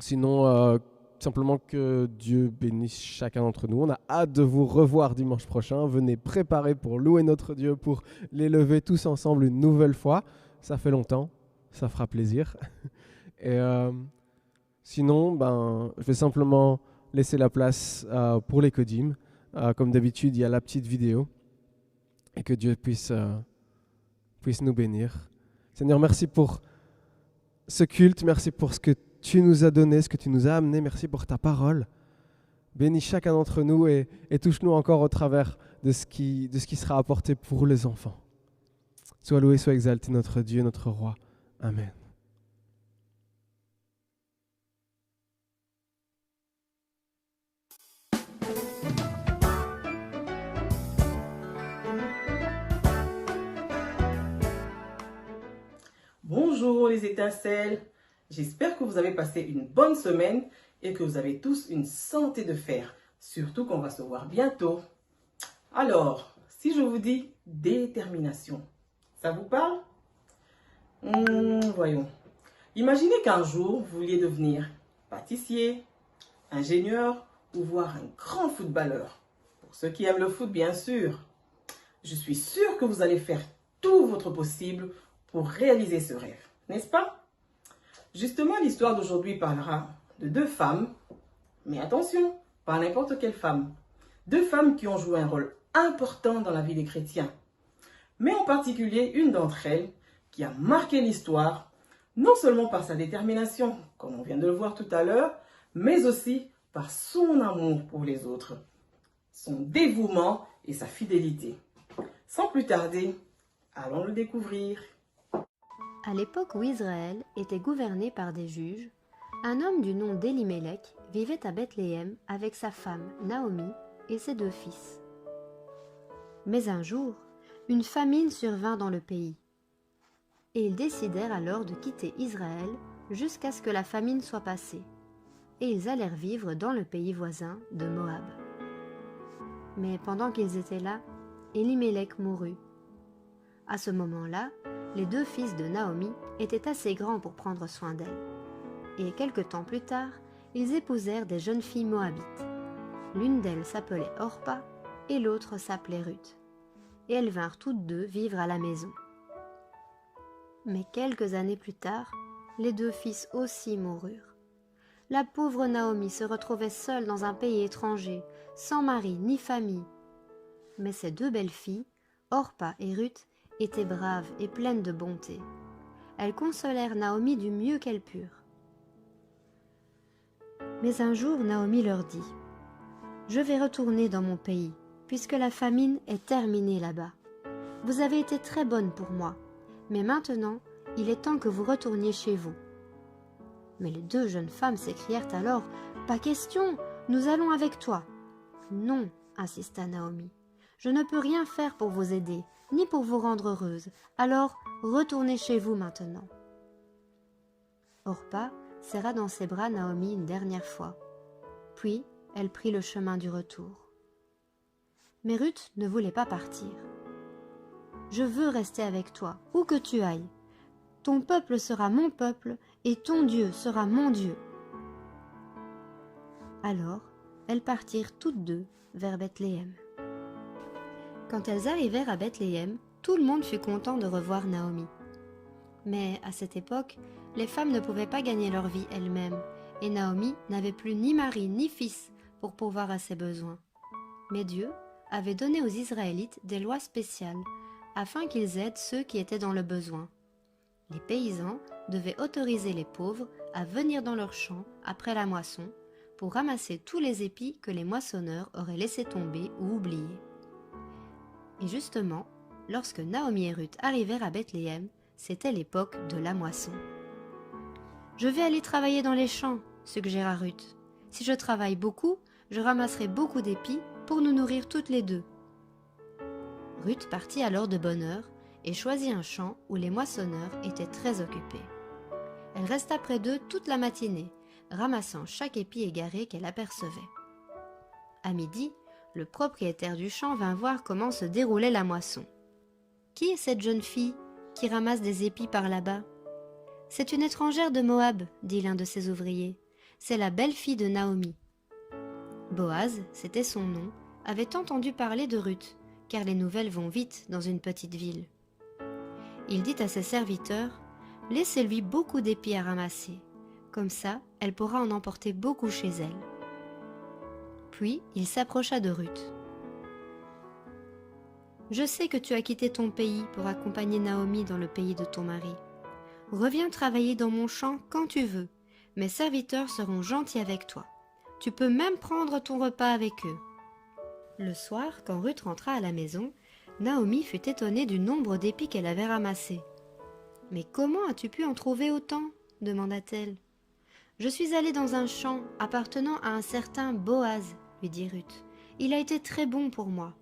Sinon, simplement que Dieu bénisse chacun d'entre nous. On a hâte de vous revoir dimanche prochain. Venez préparer pour louer notre Dieu, pour l'élever tous ensemble une nouvelle fois. Ça fait longtemps, ça fera plaisir. Et sinon, je vais simplement laisser la place pour les codymes. Comme d'habitude, il y a la petite vidéo. Et que Dieu puisse nous bénir. Seigneur, merci pour ce culte. Merci pour ce que tu nous as donné, ce que tu nous as amené. Merci pour ta parole. Bénis chacun d'entre nous et touche-nous encore au travers de ce qui sera apporté pour les enfants. Sois loué, sois exalté notre Dieu, notre Roi. Amen. Bonjour les étincelles, j'espère que vous avez passé une bonne semaine et que vous avez tous une santé de fer, surtout qu'on va se voir bientôt. Alors, si je vous dis détermination, ça vous parle? Voyons, imaginez qu'un jour vous vouliez devenir pâtissier, ingénieur ou voire un grand footballeur. Pour ceux qui aiment le foot, bien sûr. Je suis sûre que vous allez faire tout votre possible pour réaliser ce rêve, n'est-ce pas? Justement, l'histoire d'aujourd'hui parlera de deux femmes, mais attention, pas n'importe quelle femme. Deux femmes qui ont joué un rôle important dans la vie des chrétiens, mais en particulier une d'entre elles qui a marqué l'histoire, non seulement par sa détermination, comme on vient de le voir tout à l'heure, mais aussi par son amour pour les autres, son dévouement et sa fidélité. Sans plus tarder, allons le découvrir. À l'époque où Israël était gouverné par des juges, un homme du nom d'Elimelech vivait à Bethléem avec sa femme Naomi et ses deux fils. Mais un jour, une famine survint dans le pays. Et ils décidèrent alors de quitter Israël jusqu'à ce que la famine soit passée. Et ils allèrent vivre dans le pays voisin de Moab. Mais pendant qu'ils étaient là, Elimelech mourut. À ce moment-là, les deux fils de Naomi étaient assez grands pour prendre soin d'elle. Et quelque temps plus tard, ils épousèrent des jeunes filles moabites. L'une d'elles s'appelait Orpa et l'autre s'appelait Ruth. Et elles vinrent toutes deux vivre à la maison. Mais quelques années plus tard, les deux fils aussi moururent. La pauvre Naomi se retrouvait seule dans un pays étranger, sans mari ni famille. Mais ses deux belles filles, Orpa et Ruth, étaient braves et pleines de bonté. Elles consolèrent Naomi du mieux qu'elles purent. Mais un jour, Naomi leur dit « Je vais retourner dans mon pays, puisque la famine est terminée là-bas. Vous avez été très bonne pour moi, mais maintenant, il est temps que vous retourniez chez vous. » Mais les deux jeunes femmes s'écrièrent alors « Pas question, nous allons avec toi. »« Non, » insista Naomi, « je ne peux rien faire pour vous aider, ni pour vous rendre heureuse, alors retournez chez vous maintenant. » Orpa serra dans ses bras Naomi une dernière fois, puis elle prit le chemin du retour. Mais Ruth ne voulait pas partir. « Je veux rester avec toi, où que tu ailles. Ton peuple sera mon peuple, et ton Dieu sera mon Dieu. » Alors, elles partirent toutes deux vers Bethléem. Quand elles arrivèrent à Bethléem, tout le monde fut content de revoir Naomi. Mais à cette époque, les femmes ne pouvaient pas gagner leur vie elles-mêmes, et Naomi n'avait plus ni mari ni fils pour pourvoir à ses besoins. Mais Dieu avait donné aux Israélites des lois spéciales, afin qu'ils aident ceux qui étaient dans le besoin. Les paysans devaient autoriser les pauvres à venir dans leurs champs après la moisson pour ramasser tous les épis que les moissonneurs auraient laissés tomber ou oubliés. Et justement, lorsque Naomi et Ruth arrivèrent à Bethléem, c'était l'époque de la moisson. « Je vais aller travailler dans les champs, » suggéra Ruth. « Si je travaille beaucoup, je ramasserai beaucoup d'épis pour nous nourrir toutes les deux. » Ruth partit alors de bonne heure et choisit un champ où les moissonneurs étaient très occupés. Elle resta près d'eux toute la matinée, ramassant chaque épi égaré qu'elle apercevait. À midi, le propriétaire du champ vint voir comment se déroulait la moisson. « Qui est cette jeune fille qui ramasse des épis par là-bas ?»« C'est une étrangère de Moab, » dit l'un de ses ouvriers. « C'est la belle-fille de Naomi. » Boaz, c'était son nom, avait entendu parler de Ruth, car les nouvelles vont vite dans une petite ville. Il dit à ses serviteurs « Laissez-lui beaucoup d'épis à ramasser, comme ça elle pourra en emporter beaucoup chez elle. » Puis il s'approcha de Ruth. « Je sais que tu as quitté ton pays pour accompagner Naomi dans le pays de ton mari. Reviens travailler dans mon champ quand tu veux. Mes serviteurs seront gentils avec toi. Tu peux même prendre ton repas avec eux. » Le soir, quand Ruth rentra à la maison, Naomi fut étonnée du nombre d'épis qu'elle avait ramassés. « Mais comment as-tu pu en trouver autant ?» demanda-t-elle. « Je suis allée dans un champ appartenant à un certain Boaz, » lui dit Ruth. « Il a été très bon pour moi. »«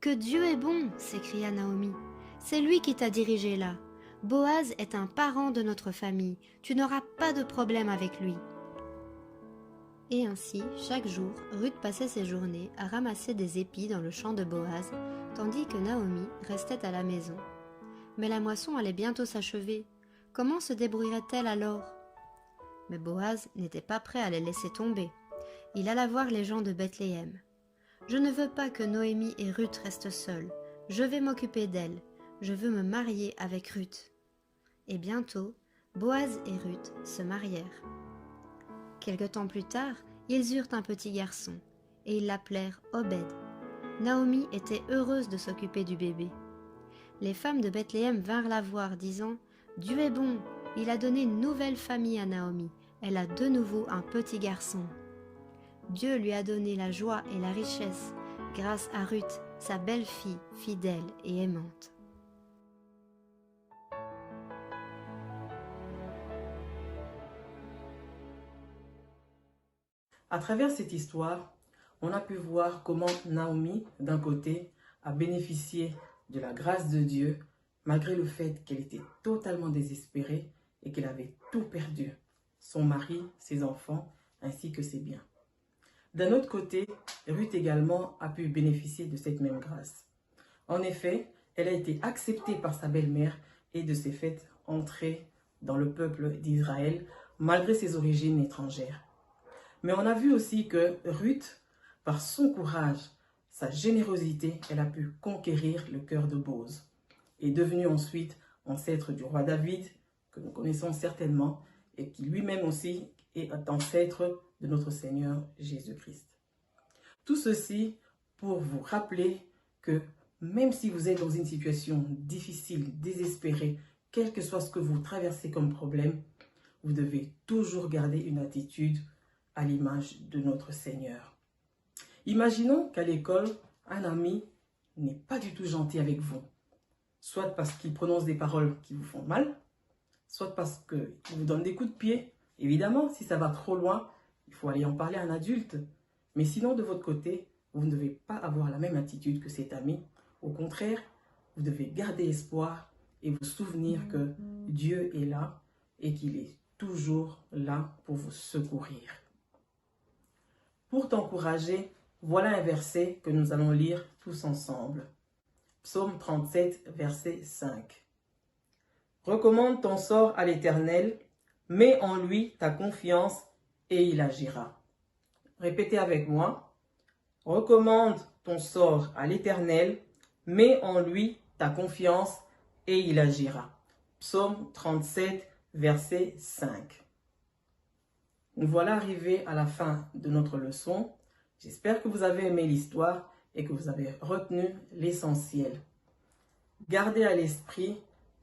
Que Dieu est bon !» s'écria Naomi. « C'est lui qui t'a dirigé là. Boaz est un parent de notre famille. Tu n'auras pas de problème avec lui. » Et ainsi, chaque jour, Ruth passait ses journées à ramasser des épis dans le champ de Boaz, tandis que Naomi restait à la maison. Mais la moisson allait bientôt s'achever. Comment se débrouillerait-elle alors ? Mais Boaz n'était pas prêt à les laisser tomber. Il alla voir les gens de Bethléem. « Je ne veux pas que Noémie et Ruth restent seules. Je vais m'occuper d'elles. Je veux me marier avec Ruth. » Et bientôt, Boaz et Ruth se marièrent. Quelque temps plus tard, ils eurent un petit garçon, et ils l'appelèrent Obed. Naomi était heureuse de s'occuper du bébé. Les femmes de Bethléem vinrent la voir, disant « Dieu est bon, il a donné une nouvelle famille à Naomi, elle a de nouveau un petit garçon. » Dieu lui a donné la joie et la richesse, grâce à Ruth, sa belle-fille, fidèle et aimante. À travers cette histoire, on a pu voir comment Naomi, d'un côté, a bénéficié de la grâce de Dieu, malgré le fait qu'elle était totalement désespérée et qu'elle avait tout perdu, son mari, ses enfants, ainsi que ses biens. D'un autre côté, Ruth également a pu bénéficier de cette même grâce. En effet, elle a été acceptée par sa belle-mère et de ce fait entrée dans le peuple d'Israël, malgré ses origines étrangères. Mais on a vu aussi que Ruth, par son courage, sa générosité, elle a pu conquérir le cœur de Boaz. Et est devenue ensuite ancêtre du roi David, que nous connaissons certainement, et qui lui-même aussi est ancêtre de notre Seigneur Jésus-Christ. Tout ceci pour vous rappeler que même si vous êtes dans une situation difficile, désespérée, quel que soit ce que vous traversez comme problème, vous devez toujours garder une attitude à l'image de notre Seigneur. Imaginons qu'à l'école, un ami n'est pas du tout gentil avec vous, soit parce qu'il prononce des paroles qui vous font mal, soit parce qu'il vous donne des coups de pied. Évidemment, si ça va trop loin, il faut aller en parler à un adulte. Mais sinon, de votre côté, vous ne devez pas avoir la même attitude que cet ami. Au contraire, vous devez garder espoir et vous souvenir que Dieu est là et qu'il est toujours là pour vous secourir. Pour t'encourager, voilà un verset que nous allons lire tous ensemble. Psaume 37, verset 5. Recommande ton sort à l'Éternel, mets en lui ta confiance et il agira. Répétez avec moi. Recommande ton sort à l'Éternel, mets en lui ta confiance et il agira. Psaume 37, verset 5. Nous voilà arrivés à la fin de notre leçon. J'espère que vous avez aimé l'histoire et que vous avez retenu l'essentiel. Gardez à l'esprit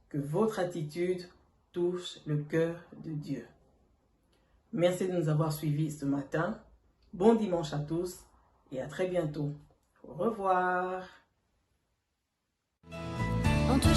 que votre attitude touche le cœur de Dieu. Merci de nous avoir suivis ce matin. Bon dimanche à tous et à très bientôt. Au revoir. On te